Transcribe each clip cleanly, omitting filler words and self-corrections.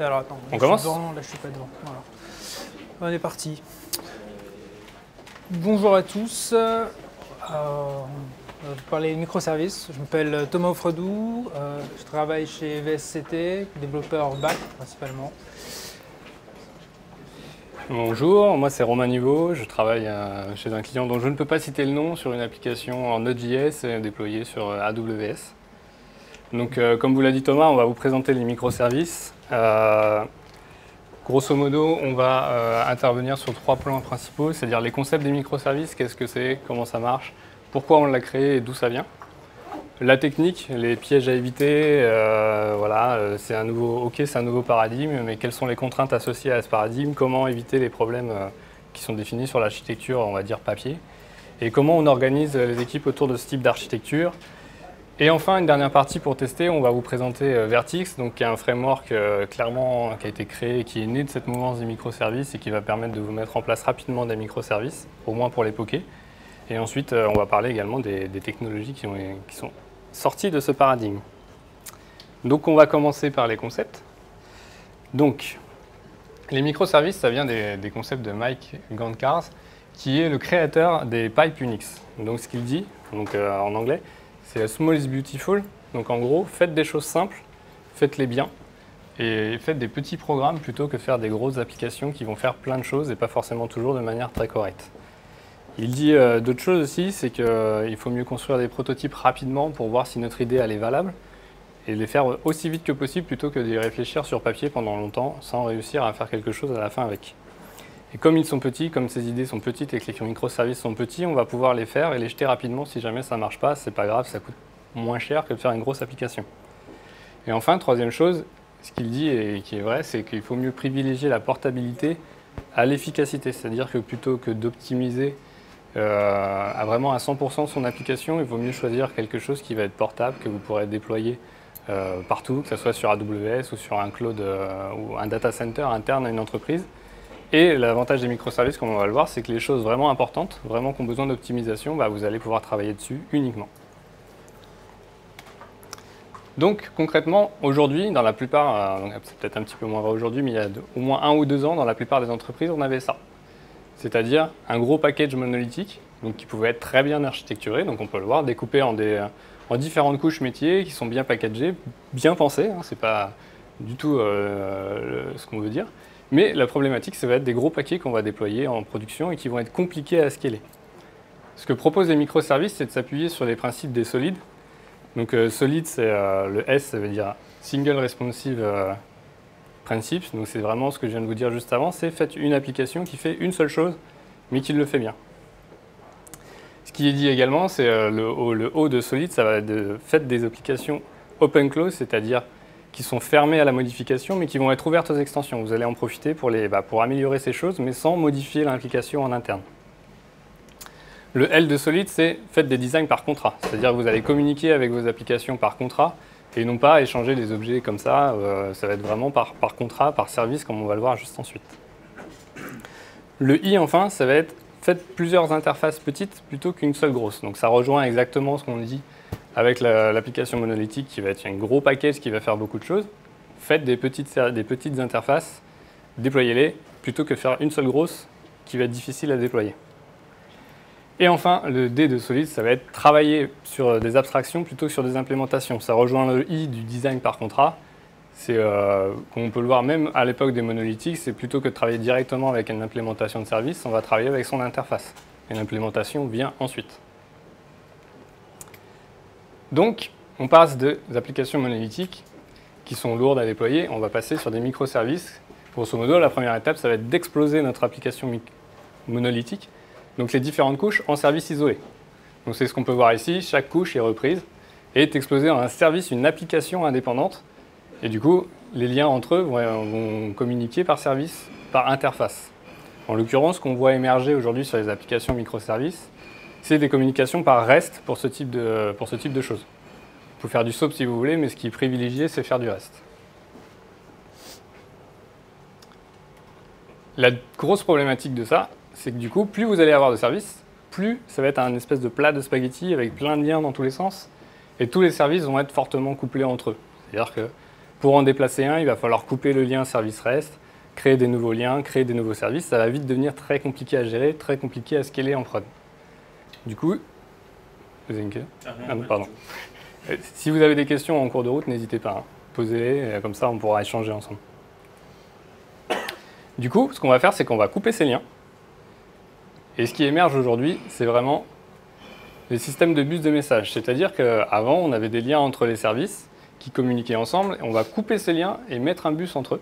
Alors attends, On commence? là je suis pas devant. Voilà. On est parti. Bonjour à tous. On va parler microservices. Je m'appelle Thomas Offredou. Je travaille chez VSCT, développeur back principalement. Bonjour, moi c'est Romain Niveau, je travaille chez un client dont je ne peux pas citer le nom sur une application en Node.js déployée sur AWS. Donc comme vous l'a dit Thomas, on va vous présenter les microservices. Grosso modo, on va intervenir sur 3 plans principaux, c'est-à-dire les concepts des microservices, qu'est-ce que c'est, comment ça marche, pourquoi on l'a créé et d'où ça vient. La technique, les pièges à éviter, c'est un nouveau paradigme, mais quelles sont les contraintes associées à ce paradigme, comment éviter les problèmes qui sont définis sur l'architecture, on va dire papier, et comment on organise les équipes autour de ce type d'architecture. Et enfin, une dernière partie pour tester, on va vous présenter Vertix, donc, qui est un framework clairement qui a été créé et qui est né de cette mouvance des microservices et qui va permettre de vous mettre en place rapidement des microservices, au moins pour les poker. Et ensuite, on va parler également des technologies qui sont sorties de ce paradigme. Donc, on va commencer par les concepts. Donc, les microservices, ça vient des concepts de Mike Gantkars, qui est le créateur des pipes Unix. Donc, ce qu'il dit, en anglais, c'est « small is beautiful ». Donc, en gros, faites des choses simples, faites-les bien, et faites des petits programmes plutôt que de faire des grosses applications qui vont faire plein de choses et pas forcément toujours de manière très correcte. Il dit d'autres choses aussi, c'est qu'il faut mieux construire des prototypes rapidement pour voir si notre idée elle est valable et les faire aussi vite que possible plutôt que d'y réfléchir sur papier pendant longtemps sans réussir à faire quelque chose à la fin avec. Et comme ils sont petits, comme ces idées sont petites et que les microservices sont petits, on va pouvoir les faire et les jeter rapidement si jamais ça ne marche pas, c'est pas grave, ça coûte moins cher que de faire une grosse application. Et enfin, troisième chose, ce qu'il dit et qui est vrai, c'est qu'il faut mieux privilégier la portabilité à l'efficacité, c'est-à-dire que plutôt que d'optimiser vraiment à 100% son application, il vaut mieux choisir quelque chose qui va être portable, que vous pourrez déployer partout, que ce soit sur AWS ou sur un cloud ou un data center interne à une entreprise. Et l'avantage des microservices, comme on va le voir, c'est que les choses vraiment importantes, vraiment qui ont besoin d'optimisation, vous allez pouvoir travailler dessus uniquement. Donc concrètement, aujourd'hui, dans la plupart, c'est peut-être un petit peu moins vrai aujourd'hui, mais il y a au moins 1 ou 2 ans, dans la plupart des entreprises, on avait ça. C'est-à-dire un gros package monolithique, donc qui pouvait être très bien architecturé, donc on peut le voir, découpé en différentes couches métiers qui sont bien packagées, bien pensées, hein, c'est pas du tout ce qu'on veut dire. Mais la problématique, ça va être des gros paquets qu'on va déployer en production et qui vont être compliqués à scaler. Ce que proposent les microservices, c'est de s'appuyer sur les principes des solides. Donc solide, c'est le S, ça veut dire Single Responsive Principes, donc c'est vraiment ce que je viens de vous dire juste avant, c'est faites une application qui fait une seule chose, mais qui le fait bien. Ce qui est dit également, c'est le O de solide, ça va être de faites des applications open close, c'est-à-dire qui sont fermées à la modification, mais qui vont être ouvertes aux extensions. Vous allez en profiter pour améliorer ces choses, mais sans modifier l'application en interne. Le L de solide, c'est faites des designs par contrat, c'est-à-dire que vous allez communiquer avec vos applications par contrat, et non pas échanger des objets comme ça, ça va être vraiment par contrat, par service, comme on va le voir juste ensuite. Le I, enfin, ça va être faites plusieurs interfaces petites plutôt qu'une seule grosse. Donc ça rejoint exactement ce qu'on dit avec l'application monolithique qui va être un gros package qui va faire beaucoup de choses. Faites des petites interfaces, déployez-les, plutôt que faire une seule grosse qui va être difficile à déployer. Et enfin, le D de solide, ça va être travailler sur des abstractions plutôt que sur des implémentations. Ça rejoint le I du design par contrat. C'est, comme on peut le voir même à l'époque des monolithiques, c'est plutôt que de travailler directement avec une implémentation de service, on va travailler avec son interface. Et l'implémentation vient ensuite. Donc, on passe des applications monolithiques qui sont lourdes à déployer, on va passer sur des microservices. Grosso modo, la première étape, ça va être d'exploser notre application monolithique, donc les différentes couches en services isolés. Donc c'est ce qu'on peut voir ici, chaque couche est reprise et est explosée en un service, une application indépendante. Et du coup, les liens entre eux vont communiquer par service, par interface. En l'occurrence, ce qu'on voit émerger aujourd'hui sur les applications microservices, c'est des communications par REST pour ce type de choses. Vous pouvez faire du SOAP si vous voulez, mais ce qui est privilégié, c'est faire du REST. La grosse problématique de ça, c'est que du coup, plus vous allez avoir de services, plus ça va être un espèce de plat de spaghettis avec plein de liens dans tous les sens, et tous les services vont être fortement couplés entre eux. C'est-à-dire que Pour en déplacer un, il va falloir couper le lien service-REST, créer des nouveaux liens, créer des nouveaux services. Ça va vite devenir très compliqué à gérer, très compliqué à scaler en prod. Du coup, vous avez une question ? Pardon. Si vous avez des questions en cours de route, n'hésitez pas, hein. Posez-les, comme ça on pourra échanger ensemble. Du coup, ce qu'on va faire, c'est qu'on va couper ces liens. Et ce qui émerge aujourd'hui, c'est vraiment les systèmes de bus de messages. C'est-à-dire qu'avant, on avait des liens entre les services qui communiquaient ensemble. On va couper ces liens et mettre un bus entre eux.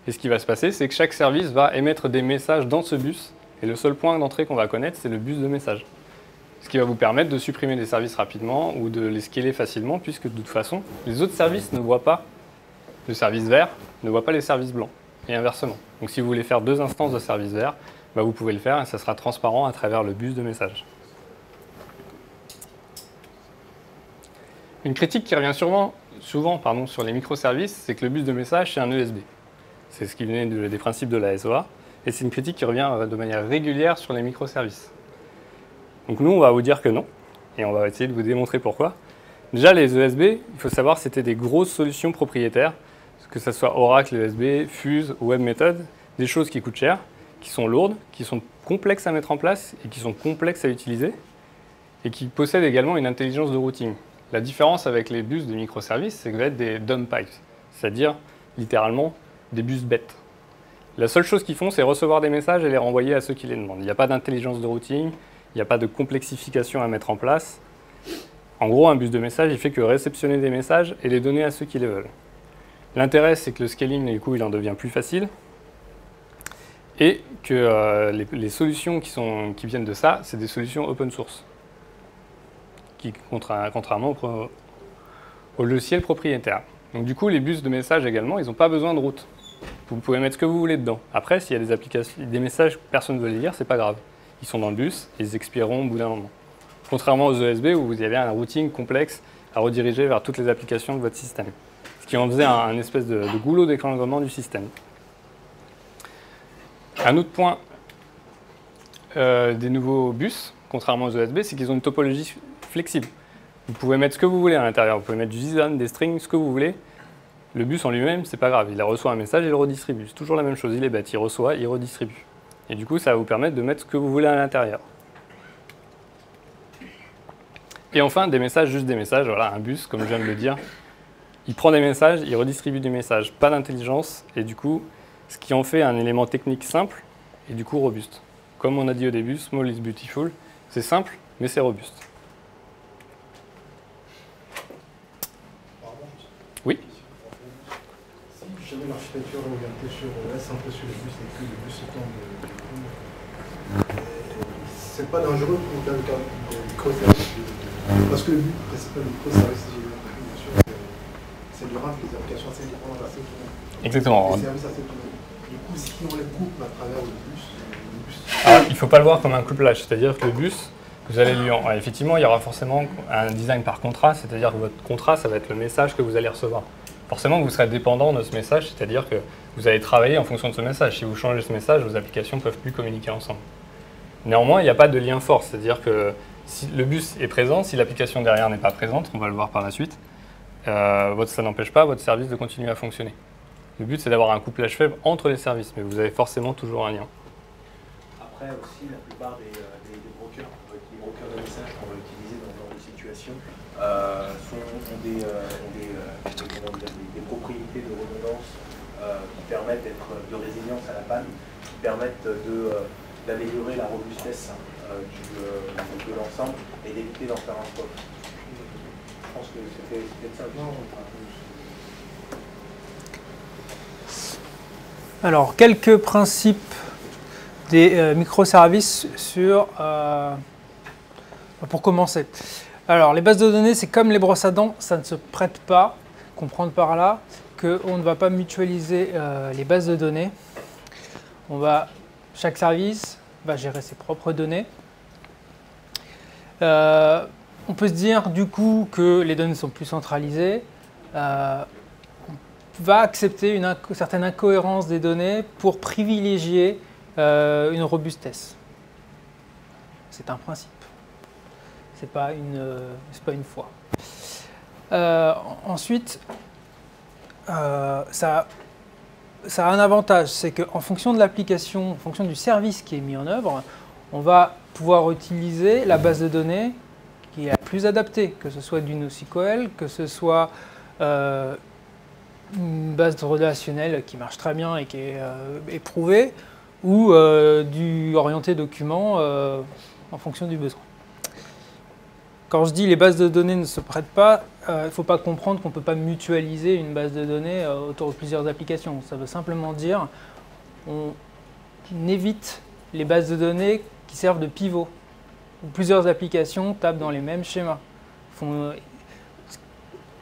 Et ce qui va se passer, c'est que chaque service va émettre des messages dans ce bus. Et le seul point d'entrée qu'on va connaître, c'est le bus de messages. Ce qui va vous permettre de supprimer des services rapidement ou de les scaler facilement, puisque de toute façon, les autres services ne voient pas le service vert, ne voient pas les services blancs. Et inversement. Donc si vous voulez faire 2 instances de service vert, bah vous pouvez le faire et ça sera transparent à travers le bus de messages. Une critique qui revient souvent sur les microservices, c'est que le bus de messages, c'est un ESB. C'est ce qui venait des principes de la SOA. Et c'est une critique qui revient de manière régulière sur les microservices. Donc nous, on va vous dire que non. Et on va essayer de vous démontrer pourquoi. Déjà, les ESB, il faut savoir, c'était des grosses solutions propriétaires, que ce soit Oracle, ESB, Fuse ou WebMethod, des choses qui coûtent cher, qui sont lourdes, qui sont complexes à mettre en place et qui sont complexes à utiliser, et qui possèdent également une intelligence de routing. La différence avec les bus de microservices, c'est que ça va être des dumb pipes, c'est-à-dire littéralement des bus bêtes. La seule chose qu'ils font, c'est recevoir des messages et les renvoyer à ceux qui les demandent. Il n'y a pas d'intelligence de routing, il n'y a pas de complexification à mettre en place. En gros, un bus de messages, il fait que réceptionner des messages et les donner à ceux qui les veulent. L'intérêt, c'est que le scaling, du coup, il en devient plus facile et que les solutions qui viennent de ça, c'est des solutions open source, contrairement au logiciel propriétaire. Donc du coup, les bus de messages également, ils n'ont pas besoin de route. Vous pouvez mettre ce que vous voulez dedans. Après, s'il y a des messages que personne ne veut les lire, c'est pas grave. Ils sont dans le bus et ils expireront au bout d'un moment. Contrairement aux ESB où vous avez un routing complexe à rediriger vers toutes les applications de votre système. Ce qui en faisait un espèce de goulot d'étranglement du système. Un autre point des nouveaux bus, contrairement aux ESB, c'est qu'ils ont une topologie flexible. Vous pouvez mettre ce que vous voulez à l'intérieur. Vous pouvez mettre du JSON, des strings, ce que vous voulez. Le bus en lui-même, c'est pas grave. Il reçoit un message et il le redistribue. C'est toujours la même chose. Il est bête. Il reçoit, il redistribue. Et du coup, ça va vous permettre de mettre ce que vous voulez à l'intérieur. Et enfin, des messages, juste des messages. Voilà, un bus, comme je viens de le dire. Il prend des messages, il redistribue des messages. Pas d'intelligence. Et du coup, ce qui en fait un élément technique simple et du coup robuste. Comme on a dit au début, small is beautiful. C'est simple, mais c'est robuste. Oui. Si jamais l'architecture est orientée sur centrée sur les bus et que les bus se tombent, c'est pas dangereux pour dans le cas de microservices. Parce que le but principal du microservice, bien sûr, c'est de rendre les applications assez indépendantes, assez autonomes. Exactement. Les services assez autonomes. Du coup, si on les coupe à travers le bus. Alors, il ne faut pas le voir comme un couplage, c'est-à-dire que le bus, vous allez lui effectivement, il y aura forcément un design par contrat, c'est-à-dire que votre contrat, ça va être le message que vous allez recevoir. Forcément, vous serez dépendant de ce message, c'est-à-dire que vous allez travailler en fonction de ce message. Si vous changez ce message, vos applications ne peuvent plus communiquer ensemble. Néanmoins, il n'y a pas de lien fort, c'est-à-dire que si le bus est présent, si l'application derrière n'est pas présente, on va le voir par la suite, ça n'empêche pas votre service de continuer à fonctionner. Le but, c'est d'avoir un couplage faible entre les services, mais vous avez forcément toujours un lien. Après aussi, la plupart des brokers, les brokers de messages qu'on va utiliser dans ce genre de situation, ont des propriétés de redondance qui permettent de résilience à la panne, qui permettent d'améliorer la robustesse de l'ensemble et d'éviter d'en faire un stock. Je pense que c'était ça. Alors, quelques principes des microservices pour commencer. Alors, les bases de données, c'est comme les brosses à dents, ça ne se prête pas. Comprendre par là qu'on ne va pas mutualiser les bases de données. Chaque service va gérer ses propres données. On peut se dire du coup que les données sont plus centralisées. On va accepter une certaine incohérence des données pour privilégier une robustesse. C'est un principe. C'est pas une foi. Ensuite, ça a un avantage, c'est qu'en fonction de l'application, en fonction du service qui est mis en œuvre, on va pouvoir utiliser la base de données qui est la plus adaptée, que ce soit du NoSQL, que ce soit une base relationnelle qui marche très bien et qui est éprouvée, ou du orienté document en fonction du besoin. Quand je dis les bases de données ne se prêtent pas, il ne faut pas comprendre qu'on ne peut pas mutualiser une base de données autour de plusieurs applications. Ça veut simplement dire qu'on évite les bases de données qui servent de pivot, où plusieurs applications tapent dans les mêmes schémas,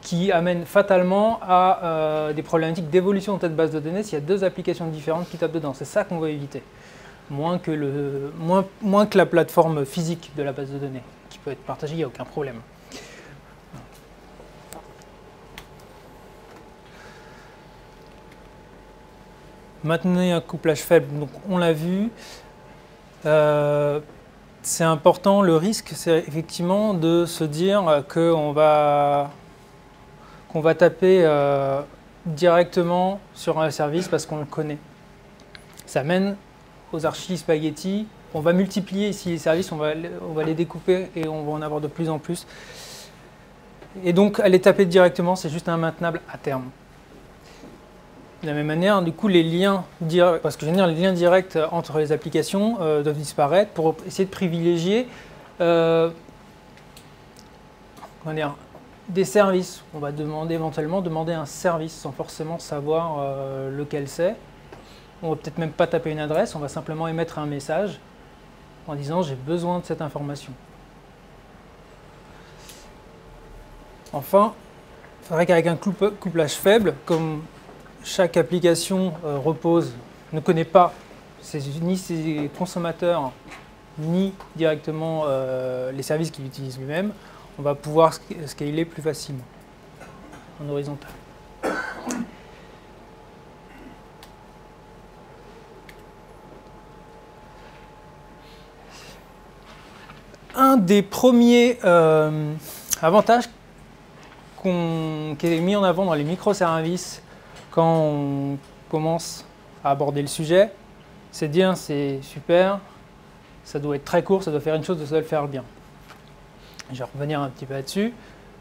qui amènent fatalement à des problématiques d'évolution de cette base de données s'il y a deux applications différentes qui tapent dedans. C'est ça qu'on va éviter, moins que la plateforme physique de la base de données, qui peut être partagée, il n'y a aucun problème. Maintenir un couplage faible, donc on l'a vu. C'est important, le risque, c'est effectivement de se dire qu'on va taper directement sur un service parce qu'on le connaît. Ça mène aux archis spaghetti. On va multiplier ici les services, on va les découper et on va en avoir de plus en plus. Et donc, aller taper directement, c'est juste maintenable à terme. De la même manière, du coup, les liens directs, parce que je veux dire, les liens directs entre les applications doivent disparaître pour essayer de privilégier des services. On va éventuellement demander un service sans forcément savoir lequel c'est. On va peut-être même pas taper une adresse, on va simplement émettre un message en disant j'ai besoin de cette information. Enfin, il faudrait qu'avec un couplage faible, comme chaque application ne connaît pas ni ses consommateurs, ni directement les services qu'il utilise lui-même, on va pouvoir scaler plus facilement en horizontal. Un des premiers avantages qui est mis en avant dans les microservices quand on commence à aborder le sujet, c'est de dire c'est super, ça doit être très court, ça doit faire une chose, ça doit le faire bien. Je vais revenir un petit peu là-dessus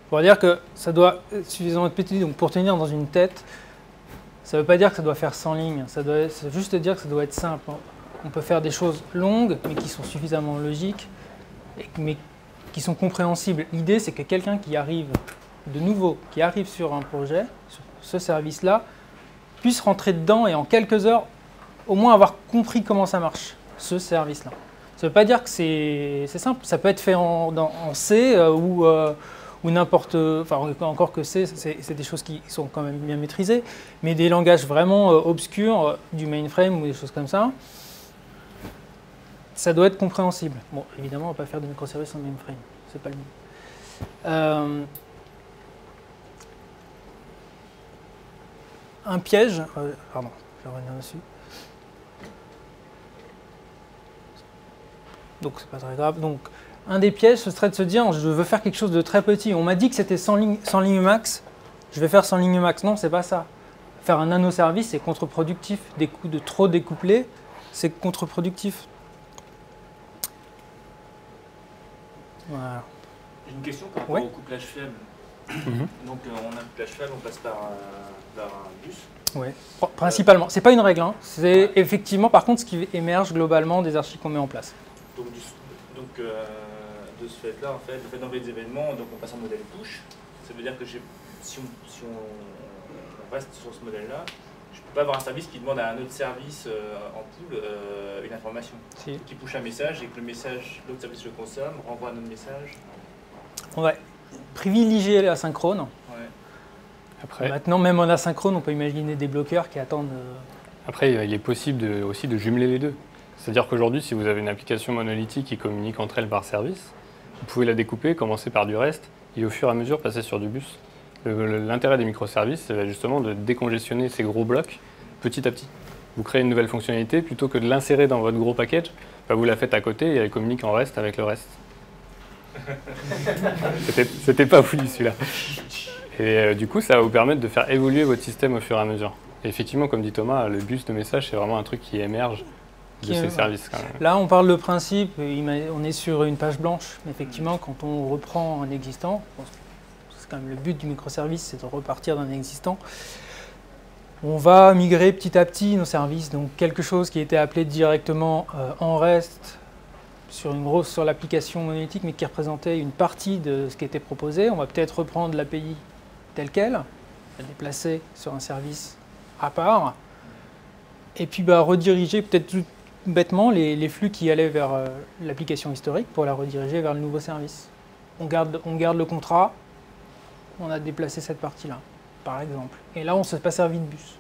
pour dire que ça doit suffisamment être petit. Donc pour tenir dans une tête, ça ne veut pas dire que ça doit faire 100 lignes, ça veut juste dire que ça doit être simple. On peut faire des choses longues, mais qui sont suffisamment logiques, mais qui sont compréhensibles. L'idée, c'est que quelqu'un qui arrive de nouveau, qui arrive sur un projet, sur ce service-là, puisse rentrer dedans et en quelques heures, au moins avoir compris comment ça marche, ce service-là. Ça ne veut pas dire que c'est simple, ça peut être fait en C ou n'importe... Enfin, encore que C, c'est des choses qui sont quand même bien maîtrisées, mais des langages vraiment obscurs, du mainframe ou des choses comme ça, ça doit être compréhensible. Bon, évidemment, on ne va pas faire de microservices en mainframe, c'est pas le but. Un piège, pardon, je vais revenir dessus. Donc c'est pas très grave. Donc un des pièges, ce serait de se dire je veux faire quelque chose de très petit. On m'a dit que c'était 100 lignes max, je vais faire 100 lignes max. Non, c'est pas ça. Faire un nanoservice, c'est contre-productif. Des coups de trop découplés, c'est contre-productif. Voilà. J'ai une question par rapport au couplage faible. Donc on a un couplage faible, on passe par un bus. Oui, principalement. C'est pas une règle, hein. C'est effectivement par contre ce qui émerge globalement des archives qu'on met en place. Donc de ce fait-là, en fait, le fait d'envoyer des événements, donc on passe en modèle push. Ça veut dire que si on reste sur ce modèle-là, je ne peux pas avoir un service qui demande à un autre service en pool une information. Si. Qui push un message et que le message, l'autre service le consomme, renvoie un autre message. On va privilégier l'asynchrone. Ouais. Après, maintenant, même en asynchrone, on peut imaginer des bloqueurs qui attendent. Après, il est possible aussi de jumeler les deux. C'est-à-dire qu'aujourd'hui, si vous avez une application monolithique qui communique entre elles par service, vous pouvez la découper, commencer par du REST et au fur et à mesure passer sur du bus. L'intérêt des microservices, c'est justement de décongestionner ces gros blocs petit à petit. Vous créez une nouvelle fonctionnalité, plutôt que de l'insérer dans votre gros package, vous la faites à côté et elle communique en REST avec le reste. C'était pas voulu celui-là. Et du coup, ça va vous permettre de faire évoluer votre système au fur et à mesure. Et effectivement, comme dit Thomas, le bus de message, c'est vraiment un truc qui émerge de ces services. Quand même. Là, on parle de principe, on est sur une page blanche. Mais effectivement, quand on reprend un existant, c'est quand même le but du microservice, c'est de repartir d'un existant. On va migrer petit à petit nos services. Donc quelque chose qui était appelé directement en REST sur l'application monolithique, mais qui représentait une partie de ce qui était proposé. On va peut-être reprendre l'API telle qu'elle, la déplacer sur un service à part, et puis rediriger peut-être tout bêtement les flux qui allaient vers l'application historique pour la rediriger vers le nouveau service. On garde le contrat, on a déplacé cette partie-là, par exemple. Et là, on ne s'est pas servi de bus.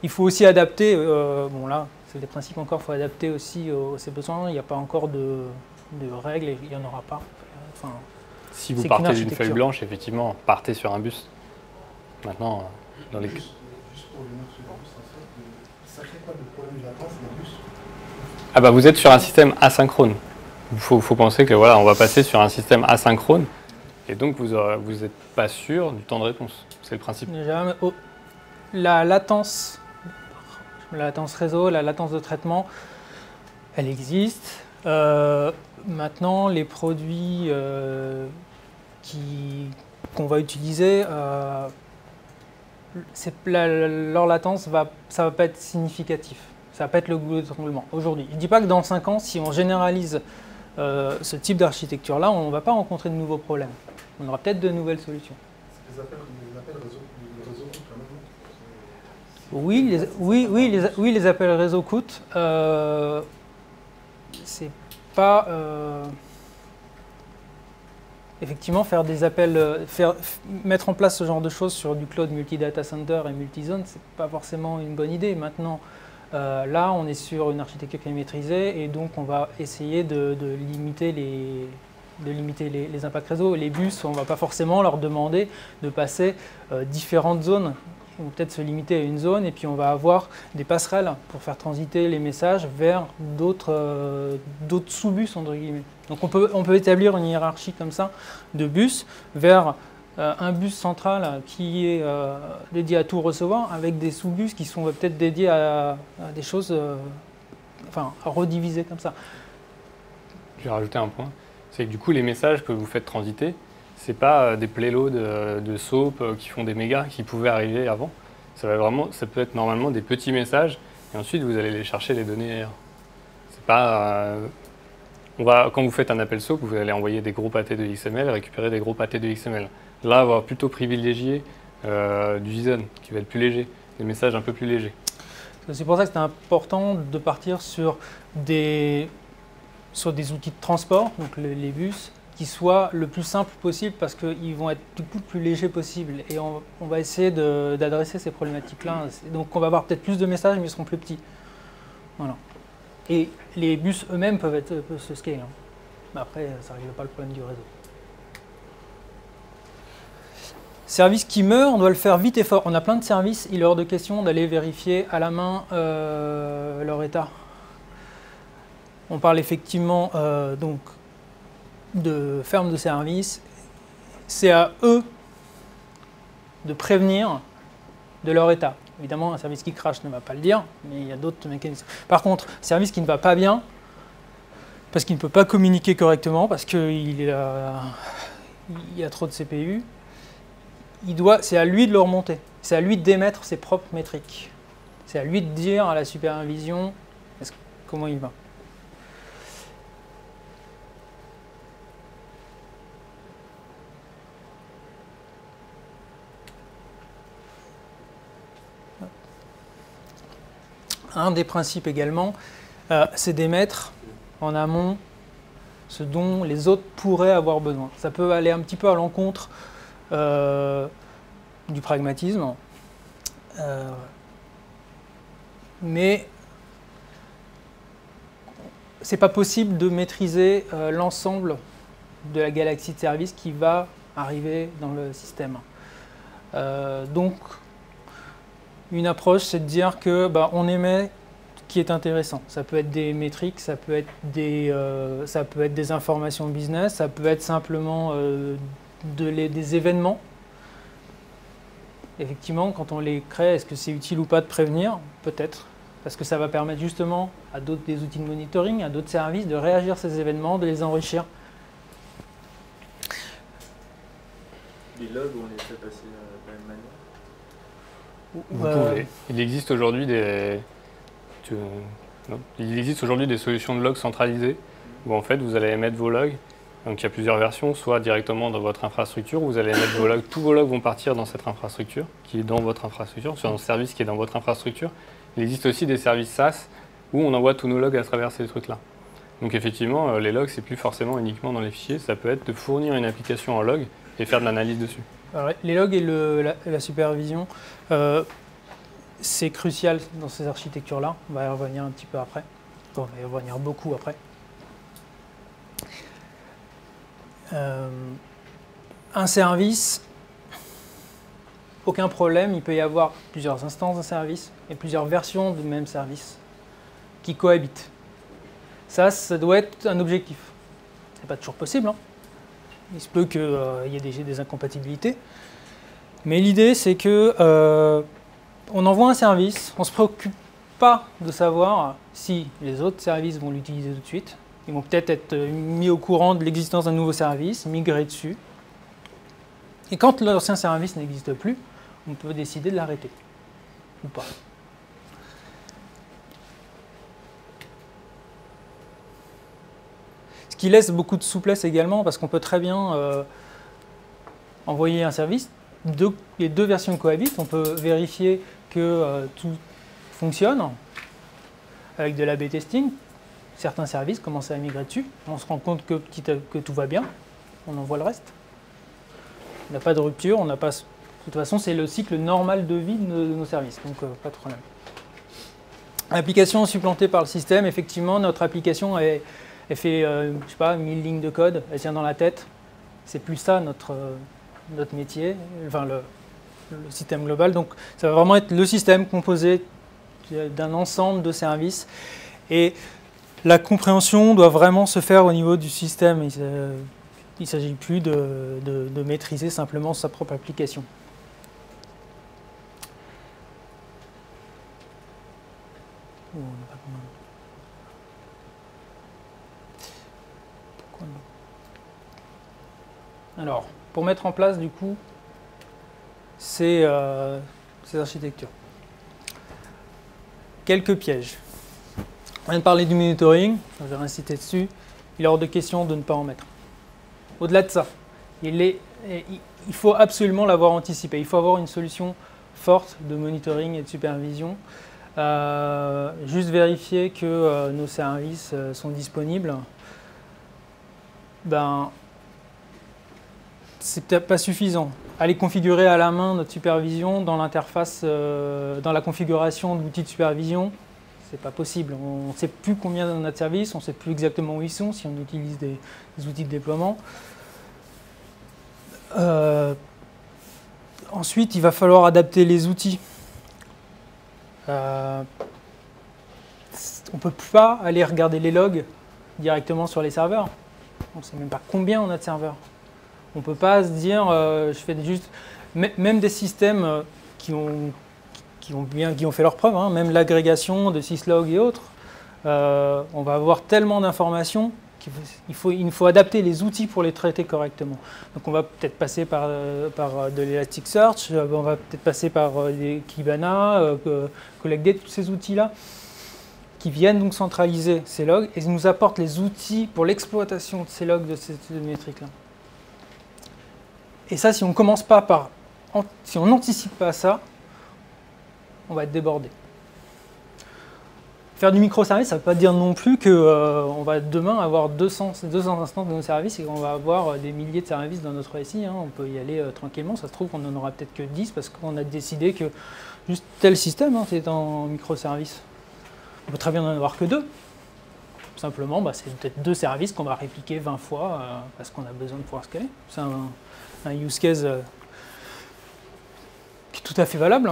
Il faut aussi adapter, bon là, c'est des principes encore, il faut adapter aussi ces besoins. Il n'y a pas encore de règles et il n'y en aura pas. Enfin, si vous partez d'une feuille blanche, effectivement, partez sur un bus. Maintenant, dans les... Juste pour revenir sur le bus, en fait, ça crée pas de problème de latence, les bus? Ah bah vous êtes sur un système asynchrone. Il faut penser que voilà, on va passer sur un système asynchrone et donc vous n'êtes pas sûr du temps de réponse. C'est le principe. Déjà, la latence réseau, la latence de traitement, elle existe. Maintenant, les produits qu'on va utiliser, leur latence, ça va pas être significatif. Ça va pas être le goulot d'étranglement aujourd'hui. Je ne dis pas que dans 5 ans, si on généralise ce type d'architecture-là, on ne va pas rencontrer de nouveaux problèmes. On aura peut-être de nouvelles solutions. Les appels réseau quand même. Oui, les appels réseau coûtent. C'est pas... effectivement, faire des appels, mettre en place ce genre de choses sur du cloud multi-data center et multi-zone, c'est pas forcément une bonne idée. Maintenant, là, on est sur une architecture qui est maîtrisée et donc on va essayer de limiter les impacts réseau. Les bus, on ne va pas forcément leur demander de passer différentes zones. On va peut-être se limiter à une zone et puis on va avoir des passerelles pour faire transiter les messages vers d'autres sous-bus, entre guillemets. Donc on peut établir une hiérarchie comme ça de bus vers un bus central qui est dédié à tout recevoir avec des sous-bus qui sont peut-être dédiés à des choses, à rediviser comme ça. Je vais rajouter un point, c'est que du coup les messages que vous faites transiter, c'est pas des playloads de SOAP qui font des mégas qui pouvaient arriver avant. Ça peut être normalement des petits messages et ensuite vous allez les chercher les données ailleurs. C'est pas... quand vous faites un appel SOAP, vous allez envoyer des gros pâtés de XML et récupérer des gros pâtés de XML. Là, on va plutôt privilégier du JSON qui va être plus léger, des messages un peu plus légers. C'est pour ça que c'est important de partir sur des outils de transport, donc les bus, qui soient le plus simple possible parce qu'ils vont être du coup le plus légers possible. Et on va essayer d'adresser ces problématiques-là. Donc on va avoir peut-être plus de messages, mais ils seront plus petits. Voilà. Et les bus eux-mêmes peuvent se scale. Mais après, ça ne règle pas le problème du réseau. Service qui meurt, on doit le faire vite et fort. On a plein de services, il est hors de question d'aller vérifier à la main leur état. On parle effectivement donc de ferme de service. C'est à eux de prévenir de leur état. Évidemment, un service qui crache ne va pas le dire, mais il y a d'autres mécanismes. Par contre, un service qui ne va pas bien, parce qu'il ne peut pas communiquer correctement, parce qu'il y a trop de CPU, c'est à lui de le remonter. C'est à lui d'émettre ses propres métriques. C'est à lui de dire à la supervision comment il va. Un des principes également, c'est d'émettre en amont ce dont les autres pourraient avoir besoin. Ça peut aller un petit peu à l'encontre du pragmatisme, mais c'est pas possible de maîtriser l'ensemble de la galaxie de services qui va arriver dans le système. Donc, une approche, c'est de dire que on émet ce qui est intéressant. Ça peut être des métriques, ça peut être des informations business, ça peut être simplement des événements. Effectivement, quand on les crée, est-ce que c'est utile ou pas de prévenir? Peut-être, parce que ça va permettre justement à d'autres des outils de monitoring, à d'autres services de réagir à ces événements, de les enrichir. Les logs, on les fait passer de la même manière. Vous pouvez. Il existe aujourd'hui des solutions de logs centralisées où en fait vous allez émettre vos logs. Donc il y a plusieurs versions, soit directement dans votre infrastructure, où vous allez émettre vos logs, tous vos logs vont partir dans cette infrastructure, qui est dans votre infrastructure, sur un service qui est dans votre infrastructure. Il existe aussi des services SaaS où on envoie tous nos logs à travers ces trucs-là. Donc effectivement, les logs, c'est plus forcément uniquement dans les fichiers, ça peut être de fournir une application en log et faire de l'analyse dessus. Alors, les logs et la supervision, c'est crucial dans ces architectures-là. On va y revenir un petit peu après. Enfin, on va y revenir beaucoup après. Un service, aucun problème, il peut y avoir plusieurs instances d'un service et plusieurs versions du même service qui cohabitent. Ça doit être un objectif. C'est pas toujours possible, hein. Il se peut qu'il y ait des incompatibilités. Mais l'idée, c'est que on envoie un service, on ne se préoccupe pas de savoir si les autres services vont l'utiliser tout de suite. Ils vont peut-être être mis au courant de l'existence d'un nouveau service, migrer dessus. Et quand l'ancien service n'existe plus, on peut décider de l'arrêter. Ou pas. Ce qui laisse beaucoup de souplesse également, parce qu'on peut très bien envoyer un service, les deux versions cohabitent, on peut vérifier que tout fonctionne avec de l'A/B testing. Certains services commencent à migrer dessus, on se rend compte que tout va bien, on envoie le reste. On n'a pas de rupture, on n'a pas. De toute façon, c'est le cycle normal de vie de nos services, donc pas de problème. L'application supplantée par le système, effectivement, notre application elle fait, je sais pas, 1000 lignes de code, elle tient dans la tête. C'est plus ça notre métier, enfin le système global. Donc ça va vraiment être le système composé d'un ensemble de services. Et la compréhension doit vraiment se faire au niveau du système. Il ne s'agit plus de maîtriser simplement sa propre application. Alors, pour mettre en place du coup ces architectures. Quelques pièges. On vient de parler du monitoring, je vais inciter dessus. Il est hors de question de ne pas en mettre. Au-delà de ça, il faut absolument l'avoir anticipé. Il faut avoir une solution forte de monitoring et de supervision. Juste vérifier que nos services sont disponibles. Ben, c'est peut-être pas suffisant. Aller configurer à la main notre supervision dans l'interface, dans la configuration de l'outil de supervision, c'est pas possible. On ne sait plus combien on a de services, on ne sait plus exactement où ils sont si on utilise des outils de déploiement. Ensuite, il va falloir adapter les outils. On ne peut pas aller regarder les logs directement sur les serveurs. On ne sait même pas combien on a de serveurs. On ne peut pas se dire, je fais juste... Même des systèmes qui ont fait leurs preuves, hein, même l'agrégation de syslog et autres, on va avoir tellement d'informations qu'il faut adapter les outils pour les traiter correctement. Donc on va peut-être passer par de l'Elasticsearch, on va peut-être passer par des Kibana, CollectDate, tous ces outils-là qui viennent donc centraliser ces logs et nous apportent les outils pour l'exploitation de ces logs, de ces métriques-là. Et ça, si on commence pas par... Si on n'anticipe pas ça, on va être débordé. Faire du microservice, ça ne veut pas dire non plus qu'on va demain avoir 200 instances de nos services et qu'on va avoir des milliers de services dans notre SI. Hein. On peut y aller tranquillement. Ça se trouve qu'on n'en aura peut-être que 10 parce qu'on a décidé que juste tel système, c'est en microservice. On peut très bien n'en avoir que 2. Simplement, c'est peut-être 2 services qu'on va répliquer 20 fois parce qu'on a besoin de pouvoir scaler. C'est un use case qui est tout à fait valable.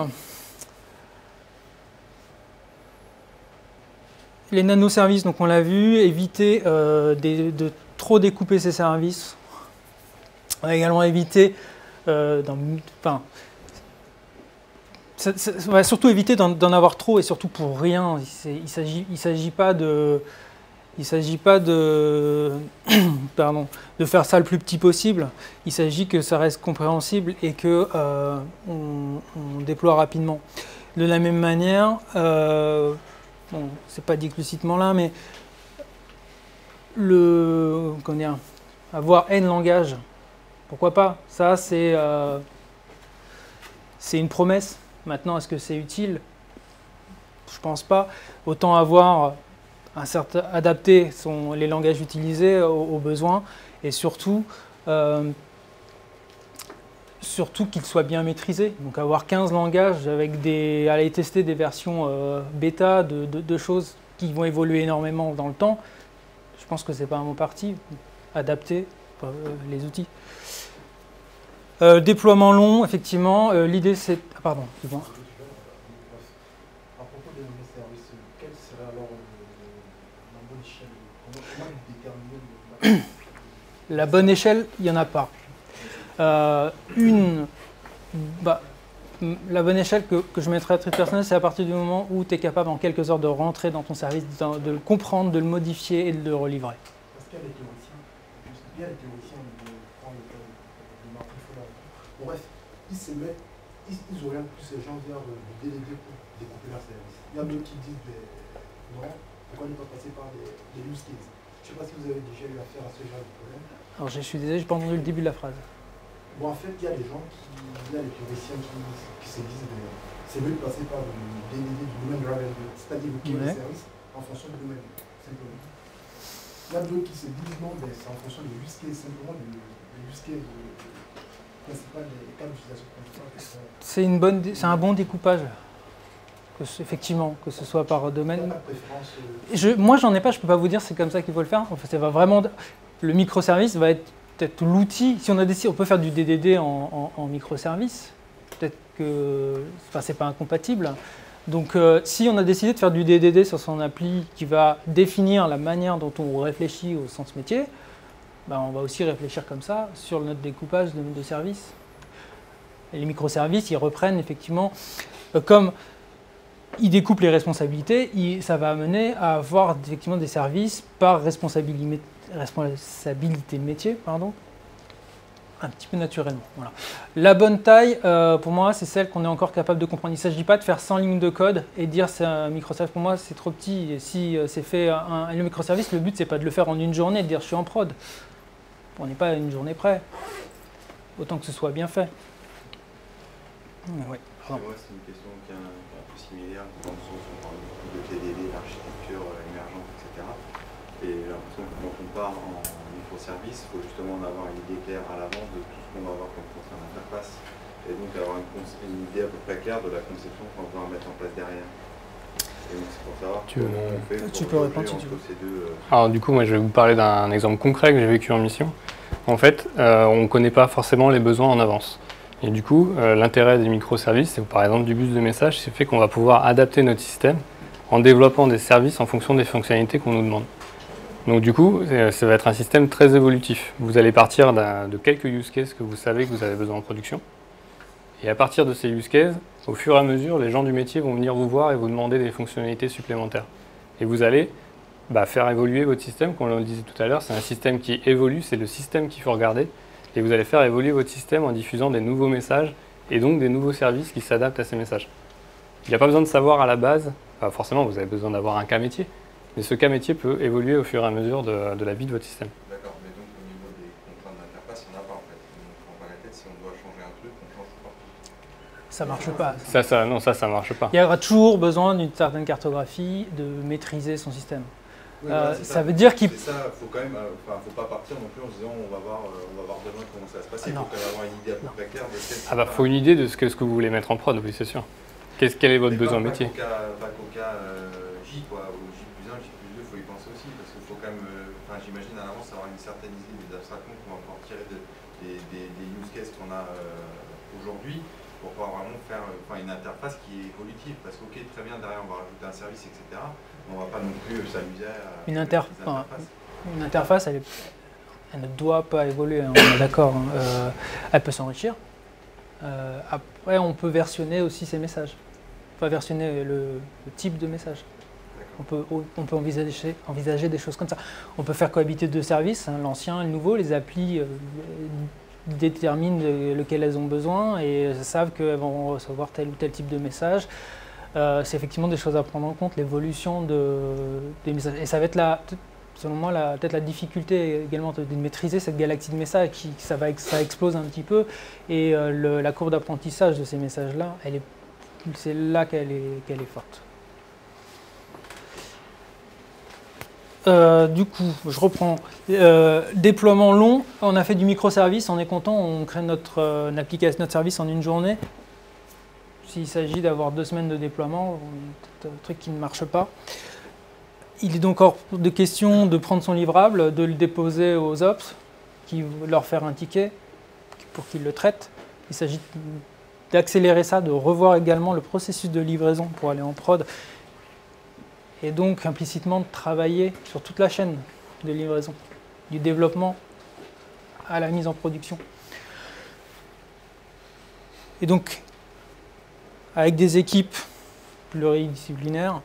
Les nanoservices, donc on l'a vu, éviter de trop découper ces services. On va également éviter, va surtout éviter d'en avoir trop et surtout pour rien. Il s'agit pas de pardon, de faire ça le plus petit possible. Il s'agit que ça reste compréhensible et que on déploie rapidement. De la même manière, bon, c'est pas dit explicitement là, mais comment dire, avoir N langages, pourquoi pas? Ça, c'est une promesse. Maintenant, est-ce que c'est utile? Je pense pas. Autant avoir adapter les langages utilisés aux besoins et surtout qu'ils soient bien maîtrisés. Donc avoir 15 langages avec aller tester des versions bêta de choses qui vont évoluer énormément dans le temps, je pense que c'est pas un bon parti. Adapter les outils. Déploiement long, effectivement. L'idée c'est... Ah, pardon, c'est bon. À propos des nouveaux services, quelle serait alors la bonne échelle? Comment déterminer La bonne échelle, il n'y en a pas. La bonne échelle que je mettrais à titre personnel, c'est à partir du moment où tu es capable en quelques heures de rentrer dans ton service, de le comprendre, de le modifier et de le relivrer. Parce qu'il y a des théoriciens, de prendre le cas de Martin Fowler. Bon, bref, ils orientent plus ces gens vers le délégué pour découper leur service. Il y a d'autres qui disent non, pourquoi ne pas passer par des use cases? Je ne sais pas si vous avez déjà eu affaire à ce genre de problème. Alors je suis désolé, je n'ai pas entendu le début de la phrase. Bon, en fait, il y a des gens il y a des théoriciens qui se disent que c'est mieux de passer par le délégué du domaine driven, c'est-à-dire le le service en fonction du domaine, simplement. Il y a d'autres qui se disent non, c'est en fonction des use cases, simplement des use cases principales des cas d'utilisation principale. C'est un bon découpage. Effectivement, que ce soit par domaine. Moi, j'en ai pas, je peux pas vous dire c'est comme ça qu'il faut le faire. En fait, le microservice va être peut-être l'outil. Si on a décidé, on peut faire du DDD en microservice. Peut-être que, c'est pas incompatible. Donc, si on a décidé de faire du DDD sur son appli qui va définir la manière dont on réfléchit au sens métier, on va aussi réfléchir comme ça sur notre découpage de services. Et les microservices, ils reprennent effectivement comme ils découpent les responsabilités, ça va amener à avoir effectivement des services par responsabilité métier, un petit peu naturellement. Voilà. La bonne taille, pour moi, c'est celle qu'on est encore capable de comprendre. Il ne s'agit pas de faire 100 lignes de code et dire c'est un microservice. Pour moi, c'est trop petit. Et si c'est fait le microservice, le but, c'est pas de le faire en une journée, de dire je suis en prod. On n'est pas à une journée près. Autant que ce soit bien fait. Ouais. Moi, c'est une question qui est un peu similaire, dans le sens où on parle beaucoup de TDD, l'architecture émergente, etc. Et j'ai l'impression que quand on part en microservice, il faut justement avoir une idée claire à l'avance de tout ce qu'on va avoir comme concept d'interface. Et donc avoir une idée à peu près claire de la conception qu'on va mettre en place derrière. Et donc c'est pour savoir comment on fait pour répondre entre ces deux. Alors du coup, moi je vais vous parler d'un exemple concret que j'ai vécu en mission. En fait, on ne connaît pas forcément les besoins en avance. Et du coup, l'intérêt des microservices, c'est par exemple du bus de message, c'est fait qu'on va pouvoir adapter notre système en développant des services en fonction des fonctionnalités qu'on nous demande. Donc du coup, ça va être un système très évolutif. Vous allez partir de quelques use cases que vous savez que vous avez besoin en production. Et à partir de ces use cases, au fur et à mesure, les gens du métier vont venir vous voir et vous demander des fonctionnalités supplémentaires. Et vous allez faire évoluer votre système, comme on le disait tout à l'heure, c'est un système qui évolue, c'est le système qu'il faut regarder. Et vous allez faire évoluer votre système en diffusant des nouveaux messages et donc des nouveaux services qui s'adaptent à ces messages. Il n'y a pas besoin de savoir à la base, forcément vous avez besoin d'avoir un cas métier, mais ce cas métier peut évoluer au fur et à mesure de la vie de votre système. D'accord, mais donc au niveau des contraintes d'interface, il n'y en a pas en fait. On ne prend pas la tête, si on doit changer un truc, on change pas. Ça ne marche pas. Non, ça marche pas. Il y aura toujours besoin d'une certaine cartographie, de maîtriser son système. Oui, voilà, ça veut dire qu'il... C'est ça, faut quand même, faut pas partir non plus en se disant on va voir demain comment ça va se passer. Il faut quand même avoir une idée à peu près claire de ce faut une idée de ce que vous voulez mettre en prod, oui c'est sûr. Quel est votre besoin métier? Pas qu'au cas J, quoi, ou J+1, J+2, il faut y penser aussi, parce qu'il faut quand même, j'imagine à l'avance avoir une certaine idée des abstractions qu'on va pouvoir tirer des use cases qu'on a aujourd'hui, pour pouvoir vraiment faire une interface qui est évolutive, parce que ok, très bien, derrière on va rajouter un service, etc. On ne va pas non plus s'amuser à une interface, elle ne doit pas évoluer, on est d'accord. Elle peut s'enrichir. Après, on peut versionner aussi ces messages. Enfin, versionner le type de message. On peut envisager des choses comme ça. On peut faire cohabiter deux services, hein, l'ancien et le nouveau. Les applis déterminent lequel elles ont besoin et savent qu'elles vont recevoir tel ou tel type de message. C'est effectivement des choses à prendre en compte, l'évolution des messages. Et ça va être selon moi, peut-être la difficulté également de maîtriser cette galaxie de messages, ça explose un petit peu. Et la courbe d'apprentissage de ces messages-là, c'est là qu'elle est forte. Du coup, je reprends. Déploiement long, on a fait du microservice, on est content, on crée notre service en une journée. S'il s'agit d'avoir 2 semaines de déploiement, c'est un truc qui ne marche pas. Il est donc hors de question de prendre son livrable, de le déposer aux ops, qui vont leur faire un ticket pour qu'ils le traitent. Il s'agit d'accélérer ça, de revoir également le processus de livraison pour aller en prod. Et donc implicitement de travailler sur toute la chaîne de livraison, du développement à la mise en production. Et donc, avec des équipes pluridisciplinaires,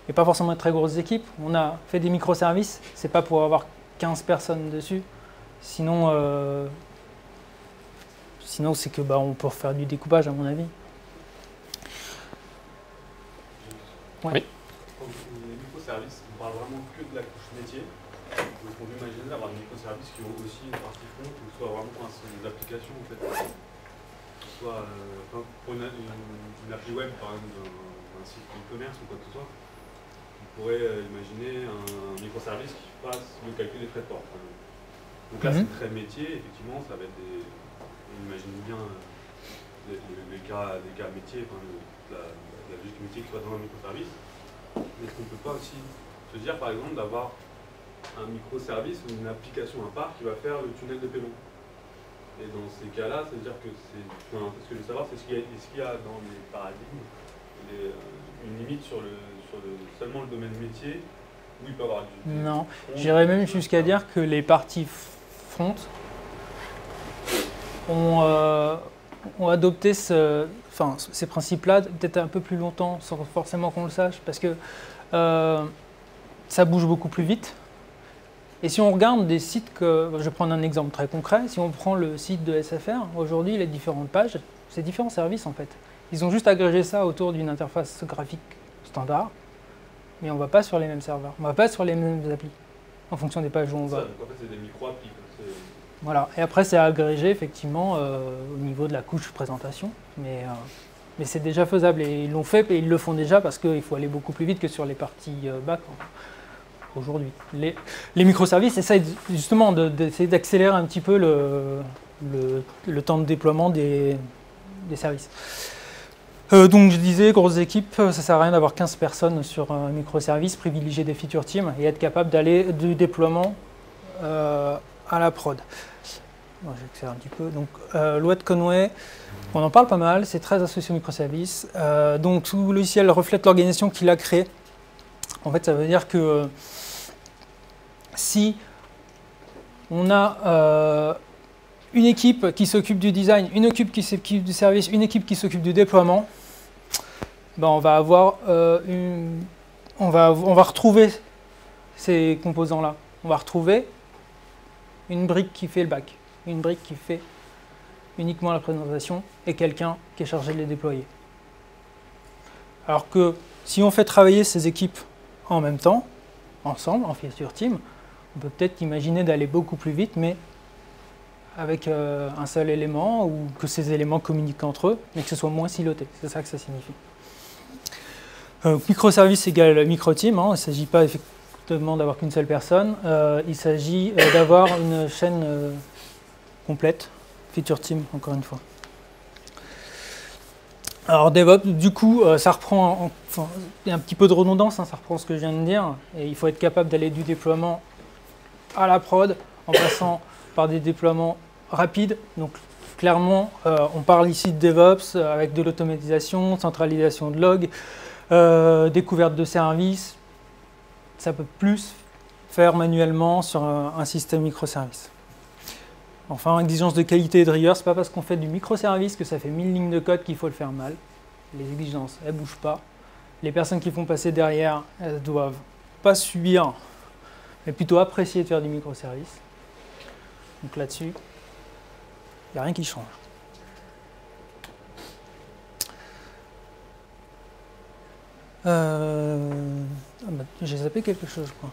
et pas forcément de très grosses équipes, on a fait des microservices, c'est pas pour avoir 15 personnes dessus, sinon c'est que on peut faire du découpage à mon avis. Ouais. Oui. Les microservices, on parle vraiment que de la couche métier. Donc on peut imaginer d'avoir des microservices qui ont aussi une partie front, ou soit vraiment des applications en fait. Soit pour une appli web par exemple d'un site e-commerce ou quoi que ce soit, on pourrait imaginer un microservice qui fasse le calcul des frais de port. Donc là c'est très métier, effectivement ça va être on imagine bien des cas métiers, la logique métier qui soit dans un microservice. Mais est-ce qu'on ne peut pas aussi se dire par exemple d'avoir un microservice ou une application à part qui va faire le tunnel de paiement? Et dans ces cas-là, c'est-à-dire que ce que je veux savoir, c'est est-ce qu'il y a dans les paradigmes une limite sur seulement le domaine métier où il peut y avoir du... Non, j'irais même jusqu'à dire que les parties front ont adopté ces principes-là peut-être un peu plus longtemps, sans forcément qu'on le sache, parce que ça bouge beaucoup plus vite. Et si on regarde des sites je vais prendre un exemple très concret, si on prend le site de SFR, aujourd'hui les différentes pages, c'est différents services en fait. Ils ont juste agrégé ça autour d'une interface graphique standard, mais on ne va pas sur les mêmes serveurs, on ne va pas sur les mêmes applis, en fonction des pages où on va. Donc en fait c'est des micro-applis. Voilà, et après c'est agrégé effectivement au niveau de la couche présentation, mais c'est déjà faisable et ils l'ont fait et ils le font déjà parce qu'il faut aller beaucoup plus vite que sur les parties back. Aujourd'hui. Les microservices essayent justement d'essayer d'accélérer un petit peu le temps de déploiement des services. Donc je disais, grosses équipes, ça ne sert à rien d'avoir 15 personnes sur un microservice, privilégier des feature teams et être capable d'aller du déploiement à la prod. Bon, j'accélère un petit peu. Donc loi de Conway, on en parle pas mal, c'est très associé aux microservices. Donc tout logiciel reflète l'organisation qu'il a créée. En fait, ça veut dire que si on a une équipe qui s'occupe du design, une équipe qui s'occupe du service, une équipe qui s'occupe du déploiement, on va avoir on va retrouver ces composants-là. On va retrouver une brique qui fait le back, une brique qui fait uniquement la présentation et quelqu'un qui est chargé de les déployer. Alors que si on fait travailler ces équipes en même temps, ensemble, en feature team, on peut peut-être imaginer d'aller beaucoup plus vite, mais avec un seul élément, ou que ces éléments communiquent entre eux, mais que ce soit moins siloté. C'est ça que ça signifie. Microservice égale micro-team, hein, il ne s'agit pas effectivement d'avoir qu'une seule personne, il s'agit d'avoir une chaîne complète, feature team, encore une fois. Alors DevOps, du coup, ça reprend, il y a un petit peu de redondance, hein, ça reprend ce que je viens de dire, et il faut être capable d'aller du déploiement à la prod, en passant par des déploiements rapides. Donc clairement, on parle ici de DevOps avec de l'automatisation, centralisation de logs, découverte de services. Ça peut plus faire manuellement sur un système microservice. Enfin, exigence de qualité et de rigueur, c'est pas parce qu'on fait du microservice que ça fait 1000 lignes de code qu'il faut le faire mal. Les exigences, elles ne bougent pas. Les personnes qui font passer derrière, elles doivent pas subir, mais plutôt apprécier de faire du microservice. Donc là-dessus, il n'y a rien qui change. J'ai zappé quelque chose, je crois.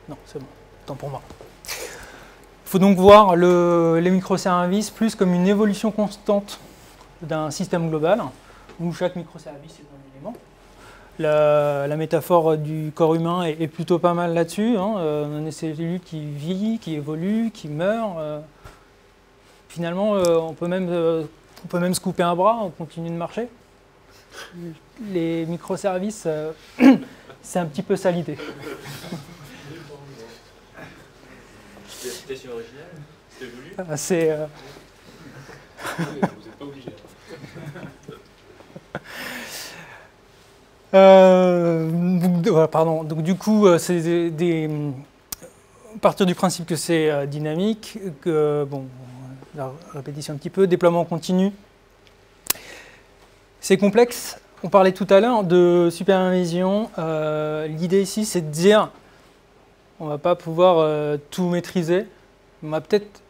Non, c'est bon. Tant pour moi. Il faut donc voir les microservices plus comme une évolution constante d'un système global, où chaque microservice est un élément. La métaphore du corps humain est plutôt pas mal là-dessus. Hein. On a des cellules qui vivent, qui évoluent, qui meurent. Finalement, on peut même se couper un bras, on continue de marcher. Les microservices, c'est un petit peu ça l'idée. C'est la citation originale? C'était voulu? C'est... Vous n'êtes pas obligé. Voilà, pardon. Donc du coup, c'est à partir du principe que c'est dynamique, que bon, la répétition un petit peu, déploiement continu. C'est complexe. On parlait tout à l'heure de supervision. L'idée ici, c'est de dire, on va pas pouvoir tout maîtriser. On va peut-être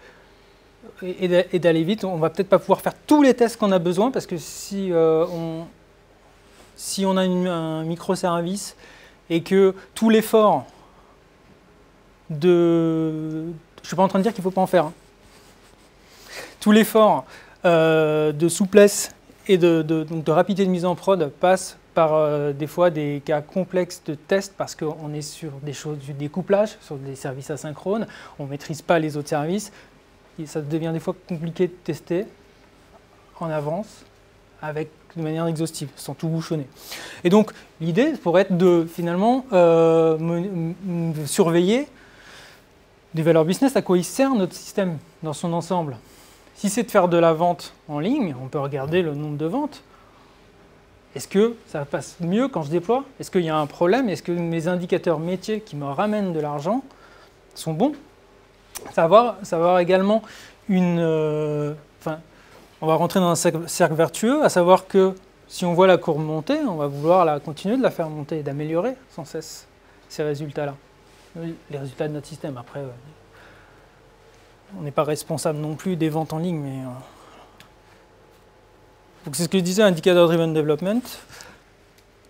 et d'aller vite. On va peut-être pas pouvoir faire tous les tests qu'on a besoin parce que si on a un microservice et que tout l'effort de... Je ne suis pas en train de dire qu'il ne faut pas en faire. Hein. Tout l'effort de souplesse et donc de rapidité de mise en prod passe par des fois des cas complexes de test parce qu'on est sur des choses du découplage, sur des services asynchrones, on ne maîtrise pas les autres services. Et ça devient des fois compliqué de tester en avance de manière exhaustive, sans tout bouchonner. Et donc, l'idée pourrait être de, finalement, surveiller des valeurs business, à quoi il sert notre système dans son ensemble. Si c'est de faire de la vente en ligne, on peut regarder le nombre de ventes. Est-ce que ça passe mieux quand je déploie? Est-ce qu'il y a un problème? Est-ce que mes indicateurs métiers qui me ramènent de l'argent sont bons? Ça va avoir également on va rentrer dans un cercle vertueux, à savoir que si on voit la courbe monter, on va vouloir continuer de la faire monter et d'améliorer sans cesse ces résultats-là. Les résultats de notre système. Après, on n'est pas responsable non plus des ventes en ligne, mais... Donc c'est ce que je disais, Indicator Driven Development.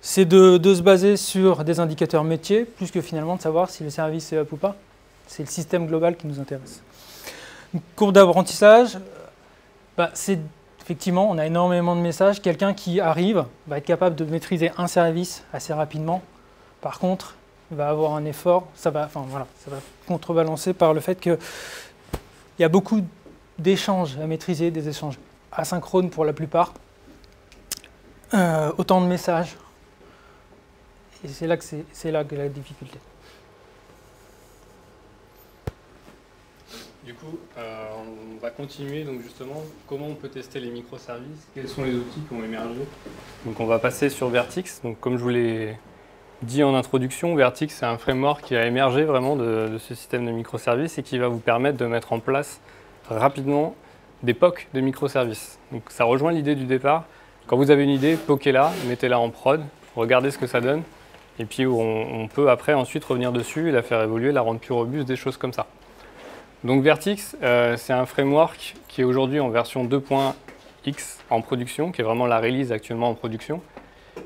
C'est de se baser sur des indicateurs métiers, plus que finalement de savoir si le service est up ou pas. C'est le système global qui nous intéresse. Une courbe d'apprentissage, c'est effectivement, on a énormément de messages. Quelqu'un qui arrive va être capable de maîtriser un service assez rapidement. Par contre, il va avoir un effort, ça va contrebalancer par le fait qu'il y a beaucoup d'échanges à maîtriser, des échanges asynchrones pour la plupart. Autant de messages. Et c'est là que la difficulté. Du coup, on va continuer donc justement comment on peut tester les microservices, quels sont les outils qui ont émergé. Donc on va passer sur Vertix. Donc comme je vous l'ai dit en introduction, Vertix c'est un framework qui a émergé vraiment de ce système de microservices et qui va vous permettre de mettre en place rapidement des POC de microservices. Donc ça rejoint l'idée du départ. Quand vous avez une idée, poquez-la, mettez-la en prod, regardez ce que ça donne et puis on peut après ensuite revenir dessus et la faire évoluer, la rendre plus robuste, des choses comme ça. Donc Vertix, c'est un framework qui est aujourd'hui en version 2.x en production, qui est vraiment la release actuellement en production.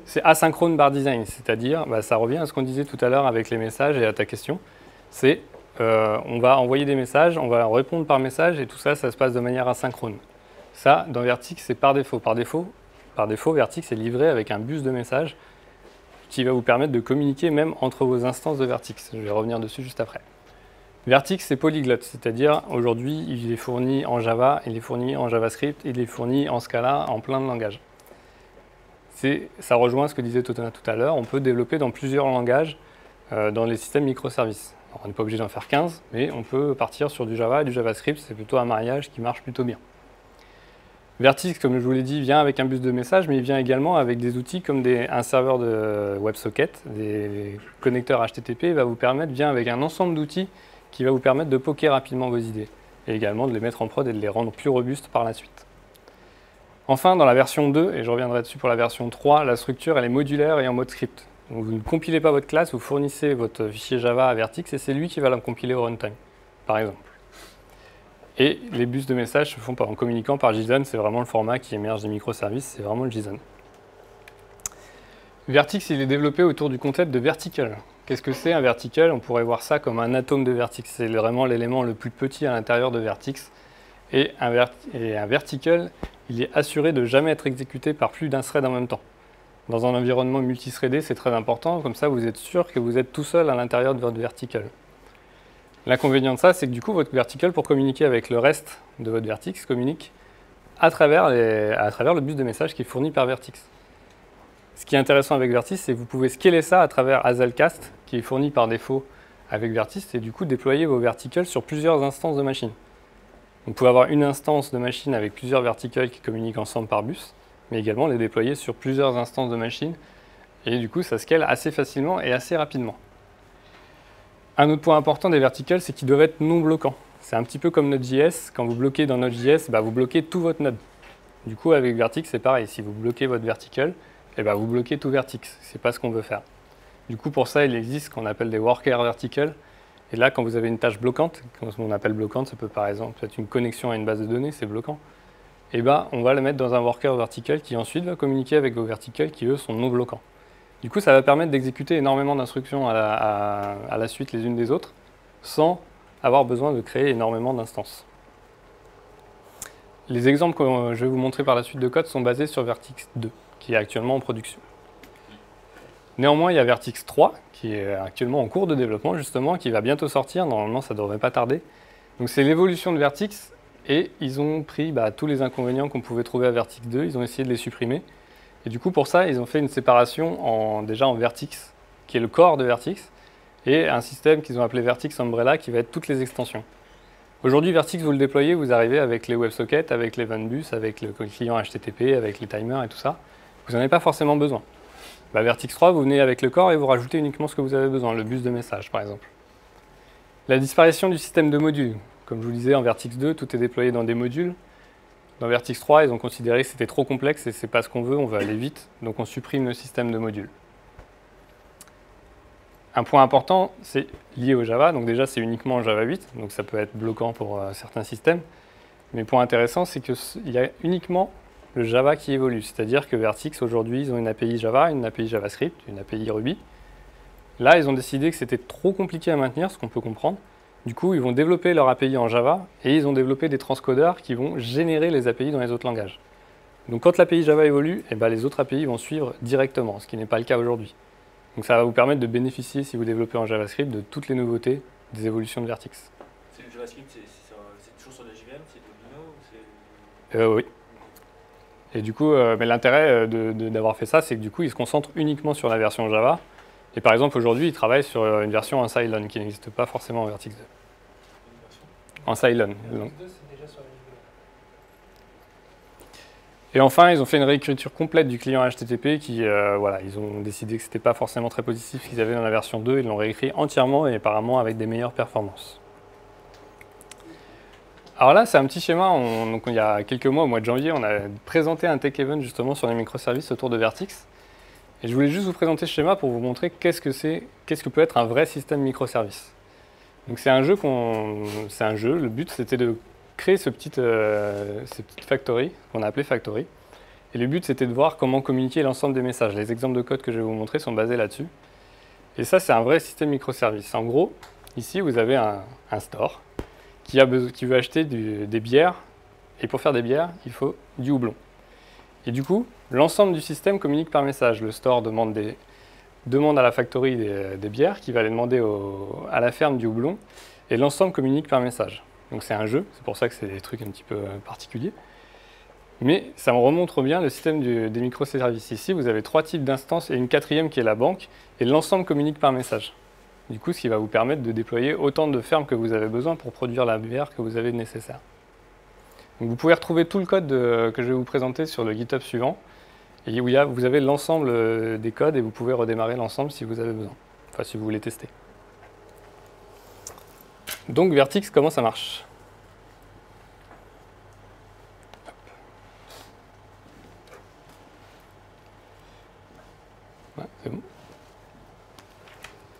C'est asynchrone par design, c'est-à-dire, ça revient à ce qu'on disait tout à l'heure avec les messages et à ta question, c'est on va envoyer des messages, on va répondre par message et tout ça, ça se passe de manière asynchrone. Ça, dans Vertix, c'est par défaut. Par défaut, Vertix est livré avec un bus de messages qui va vous permettre de communiquer même entre vos instances de Vertix. Je vais revenir dessus juste après. Vertix, c'est polyglotte, c'est-à-dire aujourd'hui, il est fourni en Java, il est fourni en JavaScript, il est fourni en Scala, en plein de langages. Ça rejoint ce que disait Totona tout à l'heure, on peut développer dans plusieurs langages dans les systèmes microservices. Alors, on n'est pas obligé d'en faire 15, mais on peut partir sur du Java et du JavaScript, c'est plutôt un mariage qui marche plutôt bien. Vertix, comme je vous l'ai dit, vient avec un bus de messages, mais il vient également avec des outils comme un serveur de WebSocket, des connecteurs HTTP, vient avec un ensemble d'outils qui va vous permettre de poker rapidement vos idées. et également de les mettre en prod et de les rendre plus robustes par la suite. Enfin, dans la version 2, et je reviendrai dessus pour la version 3, la structure elle est modulaire et en mode script. Donc vous ne compilez pas votre classe, vous fournissez votre fichier Java à Vertix et c'est lui qui va la compiler au runtime, par exemple. Et les bus de messages se font en communiquant par JSON, c'est vraiment le format qui émerge des microservices, c'est vraiment le JSON. Vertix, il est développé autour du concept de vertical. Qu'est-ce que c'est un vertical? On pourrait voir ça comme un atome de Vertix. C'est vraiment l'élément le plus petit à l'intérieur de Vertix. Et un vertical, il est assuré de jamais être exécuté par plus d'un thread en même temps. Dans un environnement multithreadé, c'est très important. Comme ça, vous êtes sûr que vous êtes tout seul à l'intérieur de votre vertical. L'inconvénient de ça, c'est que du coup, votre vertical, pour communiquer avec le reste de votre Vertix, communique à travers le bus de messages qui est fourni par Vertix. Ce qui est intéressant avec Vertix, c'est que vous pouvez scaler ça à travers Hazelcast, qui est fourni par défaut avec Vertix, et du coup déployer vos verticals sur plusieurs instances de machines. Vous pouvez avoir une instance de machine avec plusieurs verticals qui communiquent ensemble par bus, mais également les déployer sur plusieurs instances de machines, et du coup ça scale assez facilement et assez rapidement. Un autre point important des verticals, c'est qu'ils doivent être non bloquants. C'est un petit peu comme Node.js, quand vous bloquez dans Node.js, vous bloquez tout votre node. Du coup avec Vertix c'est pareil, si vous bloquez votre vertical, vous bloquez tout Vertix, c'est pas ce qu'on veut faire. Du coup, pour ça, il existe ce qu'on appelle des workers verticals. Et là, quand vous avez une tâche bloquante, ce qu'on appelle bloquante, ça peut par exemple être une connexion à une base de données, c'est bloquant. On va le mettre dans un worker vertical qui ensuite va communiquer avec vos verticals qui, eux, sont non bloquants. Du coup, ça va permettre d'exécuter énormément d'instructions à la suite les unes des autres, sans avoir besoin de créer énormément d'instances. Les exemples que je vais vous montrer par la suite de code sont basés sur Vertix 2. Qui est actuellement en production. Néanmoins, il y a Vertix 3, qui est actuellement en cours de développement, justement, qui va bientôt sortir. Normalement, ça ne devrait pas tarder. Donc, c'est l'évolution de Vertix, et ils ont pris tous les inconvénients qu'on pouvait trouver à Vertix 2, ils ont essayé de les supprimer. Et du coup, pour ça, ils ont fait une séparation déjà en Vertix, qui est le corps de Vertix, et un système qu'ils ont appelé Vertix Umbrella, qui va être toutes les extensions. Aujourd'hui, Vertix, vous le déployez, vous arrivez avec les WebSockets, avec les VanBus, avec le client HTTP, avec les timers et tout ça. Vous n'en avez pas forcément besoin. Vertix 3, vous venez avec le corps et vous rajoutez uniquement ce que vous avez besoin, le bus de message par exemple. La disparition du système de modules. Comme je vous disais, en Vertix 2, tout est déployé dans des modules. Dans Vertix 3, ils ont considéré que c'était trop complexe et c'est pas ce qu'on veut, on veut aller vite, donc on supprime le système de modules. Un point important, c'est lié au Java, donc déjà c'est uniquement en Java 8, donc ça peut être bloquant pour certains systèmes. Mais point intéressant, c'est qu'il y a uniquement le Java qui évolue, c'est-à-dire que Vertix aujourd'hui ils ont une API Java, une API JavaScript, une API Ruby. Là ils ont décidé que c'était trop compliqué à maintenir, ce qu'on peut comprendre. Du coup ils vont développer leur API en Java et ils ont développé des transcodeurs qui vont générer les API dans les autres langages. Donc quand l'API Java évolue, les autres API vont suivre directement, ce qui n'est pas le cas aujourd'hui. Donc ça va vous permettre de bénéficier, si vous développez en JavaScript, de toutes les nouveautés des évolutions de Vertix. C'est le JavaScript, c'est toujours sur la JVM, c'est Domino ou Oui. Et du coup, mais l'intérêt d'avoir fait ça, c'est que du coup, ils se concentrent uniquement sur la version Java. Et par exemple, aujourd'hui, ils travaillent sur une version en Cylon qui n'existe pas forcément en Vertix 2. En Cylon. Et enfin, ils ont fait une réécriture complète du client HTTP qui, ils ont décidé que ce n'était pas forcément très positif ce qu'ils avaient dans la version 2. Ils l'ont réécrit entièrement et apparemment avec des meilleures performances. Alors là, c'est un petit schéma. Donc, il y a quelques mois, au mois de janvier, on a présenté un tech event justement sur les microservices autour de Vertix. Et je voulais juste vous présenter ce schéma pour vous montrer qu'est-ce que peut être un vrai système microservice. Donc c'est un jeu, le but c'était de créer ces petites factories, qu'on a appelées factories. Et le but c'était de voir comment communiquer l'ensemble des messages. Les exemples de code que je vais vous montrer sont basés là-dessus. Et ça, c'est un vrai système microservice. En gros, ici, vous avez un store qui veut acheter des bières. Et pour faire des bières, il faut du houblon. Et du coup, l'ensemble du système communique par message. Le store demande à la factory des bières, qui va les demander à la ferme du houblon. Et l'ensemble communique par message. Donc c'est un jeu, c'est pour ça que c'est des trucs un petit peu particuliers. Mais ça me remontre bien le système des microservices. Ici, vous avez 3 types d'instances et une 4e qui est la banque. Et l'ensemble communique par message. Du coup, ce qui va vous permettre de déployer autant de fermes que vous avez besoin pour produire la bière que vous avez nécessaire. Donc, vous pouvez retrouver tout le code que je vais vous présenter sur le GitHub suivant. Et où vous avez l'ensemble des codes et vous pouvez redémarrer l'ensemble si vous avez besoin. Enfin, si vous voulez tester. Donc, Vertix, comment ça marche?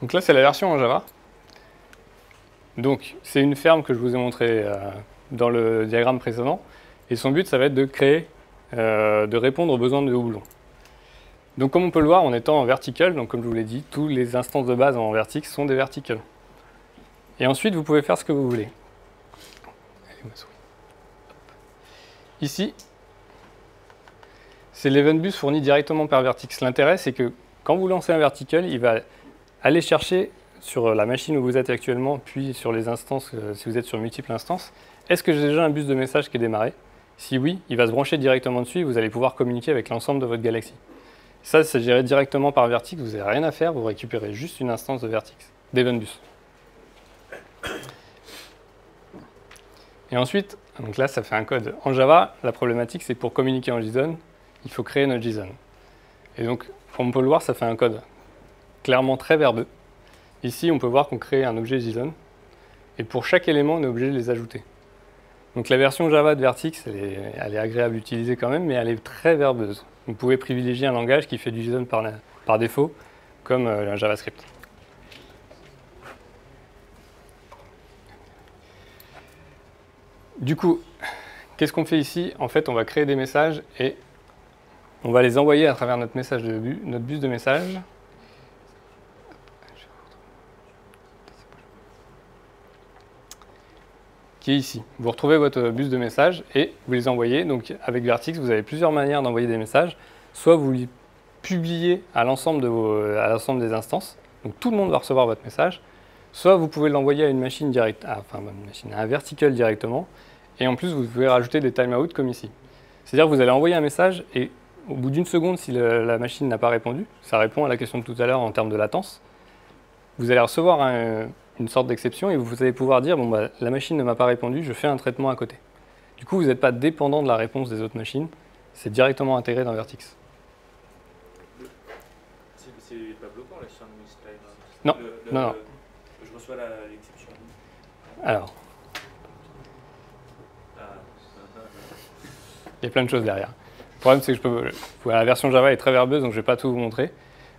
Donc là, c'est la version en Java. Donc, c'est une ferme que je vous ai montrée dans le diagramme précédent. Et son but, ça va être de créer, de répondre aux besoins de houblon. Donc, comme on peut le voir, en étant en vertical, donc comme je vous l'ai dit, tous les instances de base en vertex sont des verticals. Et ensuite, vous pouvez faire ce que vous voulez. Ici, c'est l'event bus fourni directement par Vertex. L'intérêt, c'est que quand vous lancez un vertical, il va aller chercher sur la machine où vous êtes actuellement, puis sur les instances, si vous êtes sur multiples instances, est-ce que j'ai déjà un bus de message qui est démarré? Si oui, il va se brancher directement dessus et vous allez pouvoir communiquer avec l'ensemble de votre galaxie. Ça, c'est géré directement par Vertex, vous n'avez rien à faire, vous récupérez juste une instance de Vertex, d'event bus. Et ensuite, donc là, ça fait un code en Java. La problématique, c'est pour communiquer en JSON, il faut créer notre JSON. Et donc, comme on peut le voir, ça fait un code clairement très verbeux. Ici, on peut voir qu'on crée un objet JSON. Et pour chaque élément, on est obligé de les ajouter. Donc la version Java de Vertex, elle est agréable à utiliser quand même, mais elle est très verbeuse. Vous pouvez privilégier un langage qui fait du JSON par défaut, comme un JavaScript. Du coup, qu'est-ce qu'on fait ici? En fait, on va créer des messages et on va les envoyer à travers notre bus de message. Qui est ici. Vous retrouvez votre bus de messages et vous les envoyez. Donc avec Vertex, vous avez plusieurs manières d'envoyer des messages. Soit vous les publiez à l'ensemble des instances, donc tout le monde va recevoir votre message. Soit vous pouvez l'envoyer à une machine directe, à un vertical directement. Et en plus, vous pouvez rajouter des timeouts comme ici. C'est-à-dire que vous allez envoyer un message et au bout d'une seconde, si la machine n'a pas répondu, ça répond à la question de tout à l'heure en termes de latence, vous allez recevoir une sorte d'exception et vous allez pouvoir dire, bon, bah, la machine ne m'a pas répondu, je fais un traitement à côté. Du coup, vous n'êtes pas dépendant de la réponse des autres machines, c'est directement intégré dans Vertex. C'est pas bloquant la sandwich time? Non, non. Je reçois l'exception. Alors, il y a plein de choses derrière. Le problème, c'est que la version Java est très verbeuse, donc je ne vais pas tout vous montrer.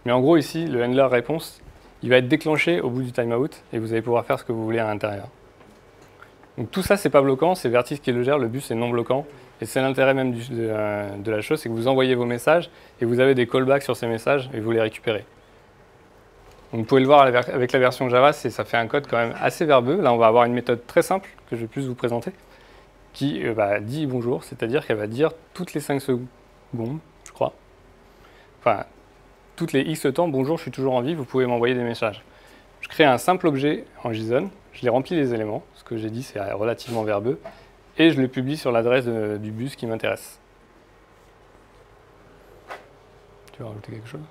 Mais en gros, ici, le handler réponse, il va être déclenché au bout du timeout et vous allez pouvoir faire ce que vous voulez à l'intérieur. Donc tout ça, c'est pas bloquant, c'est Vertex qui le gère, le bus est non bloquant. Et c'est l'intérêt même de la chose, c'est que vous envoyez vos messages et vous avez des callbacks sur ces messages et vous les récupérez. Donc vous pouvez le voir avec la version Java, ça fait un code quand même assez verbeux. Là, on va avoir une méthode très simple que je vais plus vous présenter, qui dit bonjour, c'est-à-dire qu'elle va dire toutes les 5 secondes, je crois, enfin, toutes les X temps, bonjour, je suis toujours en vie, vous pouvez m'envoyer des messages. Je crée un simple objet en JSON, je les remplis les éléments, ce que j'ai dit c'est relativement verbeux, et je le publie sur l'adresse du bus qui m'intéresse. Tu veux rajouter quelque chose ?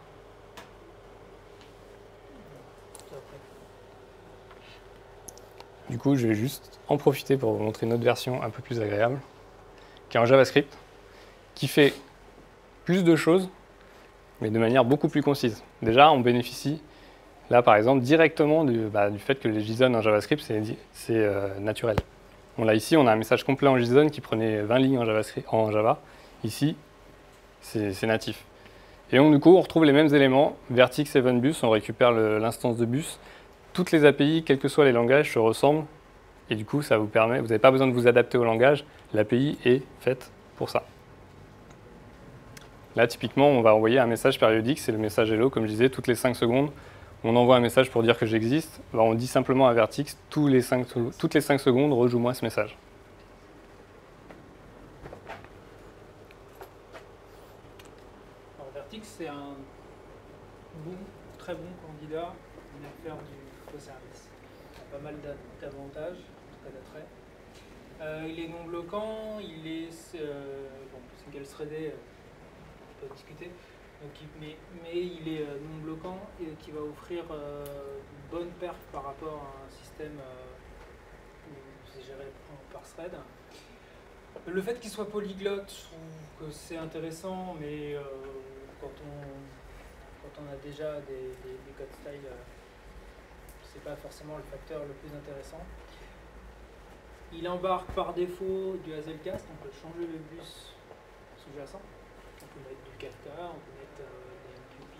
Du coup, je vais juste en profiter pour vous montrer une autre version un peu plus agréable, qui est en JavaScript, qui fait plus de choses, mais de manière beaucoup plus concise. Déjà, on bénéficie, là par exemple, directement du fait que les JSON en JavaScript, c'est naturel. Bon, là, ici, on a un message complet en JSON qui prenait 20 lignes en Java. Ici, c'est natif. Et donc, du coup, on retrouve les mêmes éléments. Vertex Event Bus, on récupère l'instance de bus. Toutes les API, quels que soient les langages, se ressemblent. Et du coup, ça vous permet, vous n'avez pas besoin de vous adapter au langage. L'API est faite pour ça. Là, typiquement, on va envoyer un message périodique. C'est le message hello, comme je disais, toutes les 5 secondes. On envoie un message pour dire que j'existe. On dit simplement à Vertex, toutes les 5 secondes, rejoue-moi ce message. Alors, Vertex, c'est un très bon candidat à faire du microservice. Il a pas mal d'avantages, en tout cas d'attraits. Il est non bloquant, il est single threadé, on peut discuter. Donc, mais il est non bloquant et qui va offrir une bonne perf par rapport à un système où c'est géré par thread. Le fait qu'il soit polyglotte, je trouve que c'est intéressant, mais quand on a déjà des code styles, c'est pas forcément le facteur le plus intéressant. Il embarque par défaut du Hazelcast, on peut changer le bus sous-jacent. On peut mettre du Kafka, on peut mettre des MQP.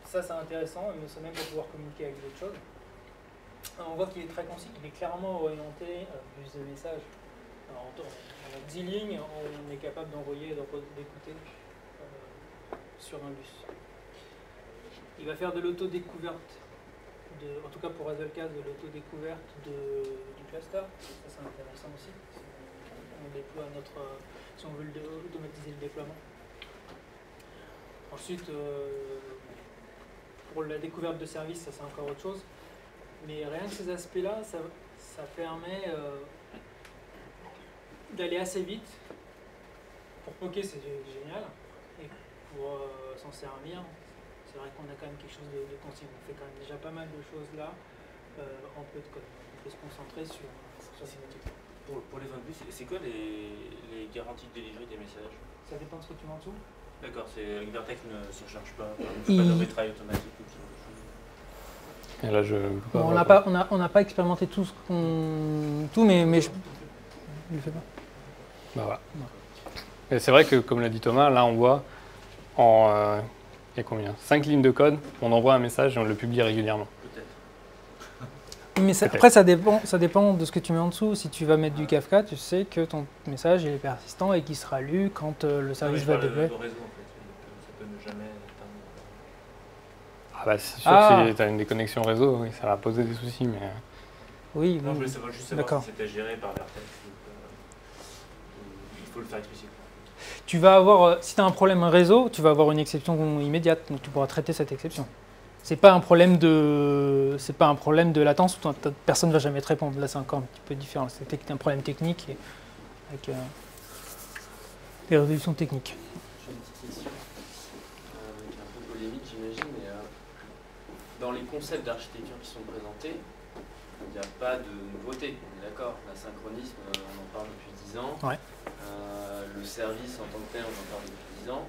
ça c'est intéressant, mais c'est même pour pouvoir communiquer avec d'autres choses. On voit qu'il est très concis, il est clairement orienté bus de message. Alors, en 10 lignes, on est capable d'envoyer et d'écouter sur un bus. Il va faire de l'autodécouverte, en tout cas pour Hazelcast, de l'autodécouverte du cluster. Ça c'est intéressant aussi. On déploie si on veut automatiser le déploiement. Ensuite, pour la découverte de services, ça c'est encore autre chose. Mais rien que ces aspects-là, ça permet d'aller assez vite. Pour poker, c'est génial. Et pour s'en servir, c'est vrai qu'on a quand même quelque chose de concis. On fait quand même déjà pas mal de choses là, en peu de code. On peut se concentrer sur ces métiers. Pour les 20 bus, c'est quoi les garanties de délivrer des messages? Ça dépend de ce que tu mets en dessous. D'accord, avec Vertex ne se charge pas, pas de retry automatique ou ce genre de choses. Et là, On n'a pas expérimenté tout, mais je ne le fais pas. Bah voilà. Et c'est vrai que, comme l'a dit Thomas, là on voit en il y a combien 5 lignes de code, on envoie un message et on le publie régulièrement. Peut-être. Mais après, ça dépend de ce que tu mets en dessous. Si tu vas mettre du Kafka, tu sais que ton message est persistant et qu'il sera lu quand le service va déployer. Le réseau, en fait, ça peut ne jamais atteindre. Ah bah c'est sûr que si tu as une déconnexion réseau, oui, ça va poser des soucis, mais... Oui, Non, je voulais savoir juste savoir d'accord. si c'était géré par Vertex ou il faut le faire explicitement. Tu vas avoir, si tu as un problème réseau, tu vas avoir une exception immédiate, donc tu pourras traiter cette exception. C'est pas un problème de latence où personne ne va jamais te répondre. Là, c'est encore un petit peu différent. C'est un problème technique avec des résolutions techniques. J'ai une petite question, qui est un peu polémique, j'imagine, mais dans les concepts d'architecture qui sont présentés, il n'y a pas de nouveauté, on est d'accord. L'asynchronisme, on en parle depuis 10 ans. Ouais. Le service en tant que tel, on en parle depuis 10 ans.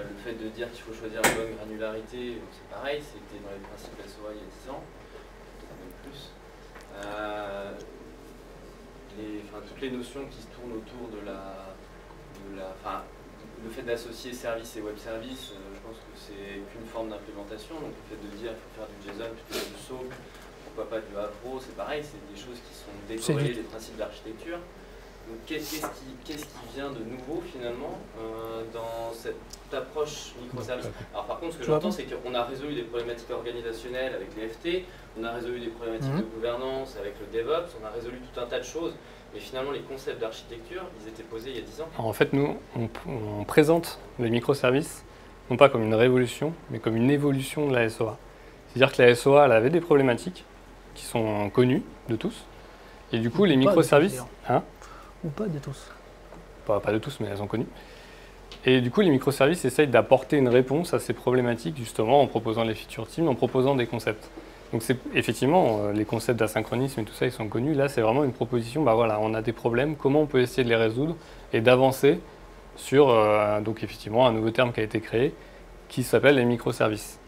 Le fait de dire qu'il faut choisir la bonne granularité, c'est pareil, c'était dans les principes SOA il y a 10 ans, peut-être même plus. Toutes les notions qui se tournent autour de le fait d'associer service et web service, je pense que c'est qu'une forme d'implémentation. Donc le fait de dire qu'il faut faire du JSON plutôt que du SOAP, pourquoi pas du Avro, c'est pareil, c'est des choses qui sont décorrélées des principes d'architecture. Donc qu'est-ce qui vient de nouveau finalement dans cette approche microservice? Alors par contre, ce que j'entends, c'est qu'on a résolu des problématiques organisationnelles avec les FT, on a résolu des problématiques de gouvernance avec le DevOps, on a résolu tout un tas de choses, mais finalement les concepts d'architecture, ils étaient posés il y a 10 ans. Alors, en fait, nous, on présente les microservices, non pas comme une révolution, mais comme une évolution de la SOA. C'est-à-dire que la SOA, elle avait des problématiques qui sont connues de tous, et du coup, les microservices... Ou pas de tous. Pas de tous, mais elles sont connues. Et du coup, les microservices essayent d'apporter une réponse à ces problématiques, justement, en proposant les feature teams, en proposant des concepts. Donc, effectivement, les concepts d'asynchronisme et tout ça, ils sont connus. Là, c'est vraiment une proposition, bah voilà, on a des problèmes, comment on peut essayer de les résoudre et d'avancer sur, donc effectivement, un nouveau terme qui a été créé, qui s'appelle les microservices.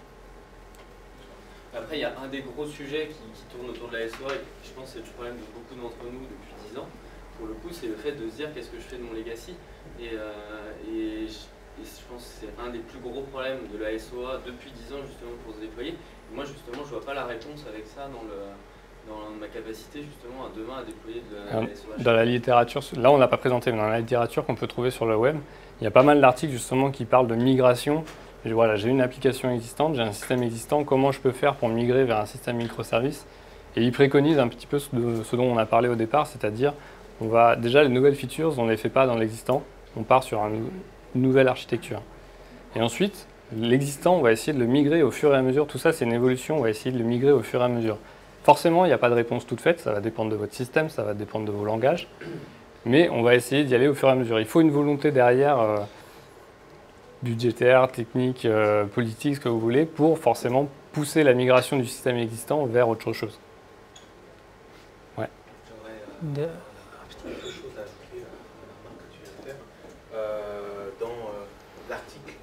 Après, il y a un des gros sujets qui tourne autour de la SOA, et je pense que c'est le problème de beaucoup d'entre nous depuis 10 ans. Pour le coup, c'est le fait de se dire qu'est-ce que je fais de mon legacy. Et je pense que c'est un des plus gros problèmes de la SOA depuis 10 ans justement pour se déployer. Et moi justement, je vois pas la réponse avec ça dans ma capacité justement à demain à déployer de la SOA. Dans la littérature, là on n'a pas présenté, mais dans la littérature qu'on peut trouver sur le web, il y a pas mal d'articles justement qui parlent de migration. Voilà, j'ai une application existante, j'ai un système existant, comment je peux faire pour migrer vers un système microservice? Et ils préconisent un petit peu ce dont on a parlé au départ, c'est-à-dire déjà les nouvelles features, on ne les fait pas dans l'existant, on part sur une nouvelle architecture. Et ensuite, l'existant, on va essayer de le migrer au fur et à mesure. Tout ça, c'est une évolution, on va essayer de le migrer au fur et à mesure. Forcément, il n'y a pas de réponse toute faite, ça va dépendre de votre système, ça va dépendre de vos langages, mais on va essayer d'y aller au fur et à mesure. Il faut une volonté derrière, budgétaire, technique, politique, ce que vous voulez, pour forcément pousser la migration du système existant vers autre chose. Ouais. Quelque chose à ajouter à la remarque que tu viens de faire. Dans l'article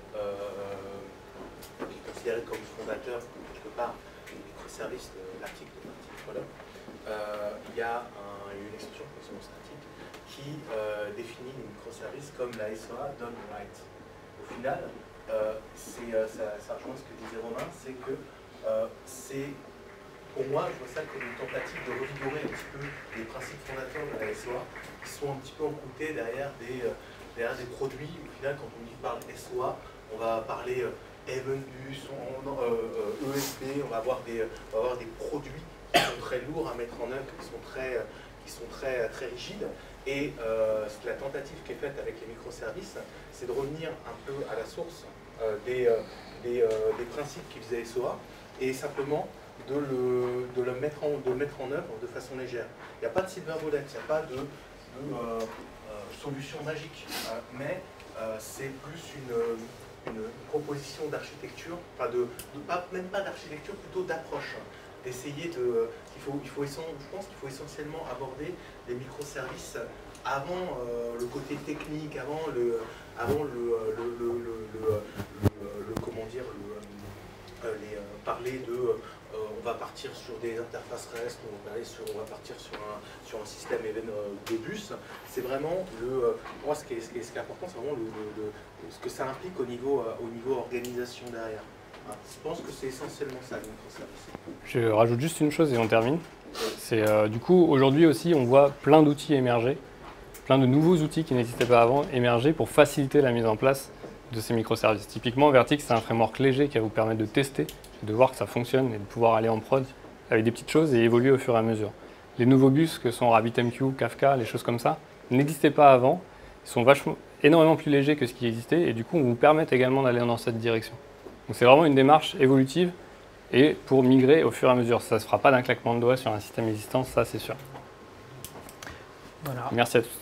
qui est considéré comme fondateur, quelque part, du microservice, l'article de Martin Fowler, il y a une expression dans cet article qui définit le microservice comme la SOA done right. Au final, ça rejoint ce que disait Romain, c'est que pour moi, je vois ça comme une tentative de revigorer un petit peu les principes fondateurs de la SOA, qui sont un petit peu encroutés derrière des produits. Au final, quand on parle SOA, on va parler Evenbus, ESB, on va avoir des produits qui sont très lourds à mettre en œuvre, qui sont très rigides. Et la tentative qui est faite avec les microservices, c'est de revenir un peu à la source des principes qui faisaient SOA et simplement de le mettre en œuvre de façon légère. Il n'y a pas de silver bullet, il n'y a pas de solution magique, mais c'est plus une proposition d'architecture, enfin même pas d'architecture, plutôt d'approche. D'essayer de... je pense qu'il faut essentiellement aborder les microservices avant le côté technique, avant parler de... on va partir sur des interfaces REST, on va partir sur un système de bus. C'est vraiment pour moi, ce qui est important, c'est vraiment ce que ça implique au niveau organisation derrière. Je pense que c'est essentiellement ça, le microservice. Je rajoute juste une chose et on termine. C'est du coup, aujourd'hui aussi, on voit plein d'outils émerger, plein de nouveaux outils qui n'existaient pas avant émerger pour faciliter la mise en place de ces microservices. Typiquement, Vertix, c'est un framework léger qui va vous permettre de tester, de voir que ça fonctionne et de pouvoir aller en prod avec des petites choses et évoluer au fur et à mesure. Les nouveaux bus que sont RabbitMQ, Kafka, les choses comme ça, n'existaient pas avant. Ils sont énormément plus légers que ce qui existait et du coup, on vous permet également d'aller dans cette direction. Donc c'est vraiment une démarche évolutive et pour migrer au fur et à mesure. Ça ne se fera pas d'un claquement de doigts sur un système existant, ça c'est sûr. Voilà. Merci à tous.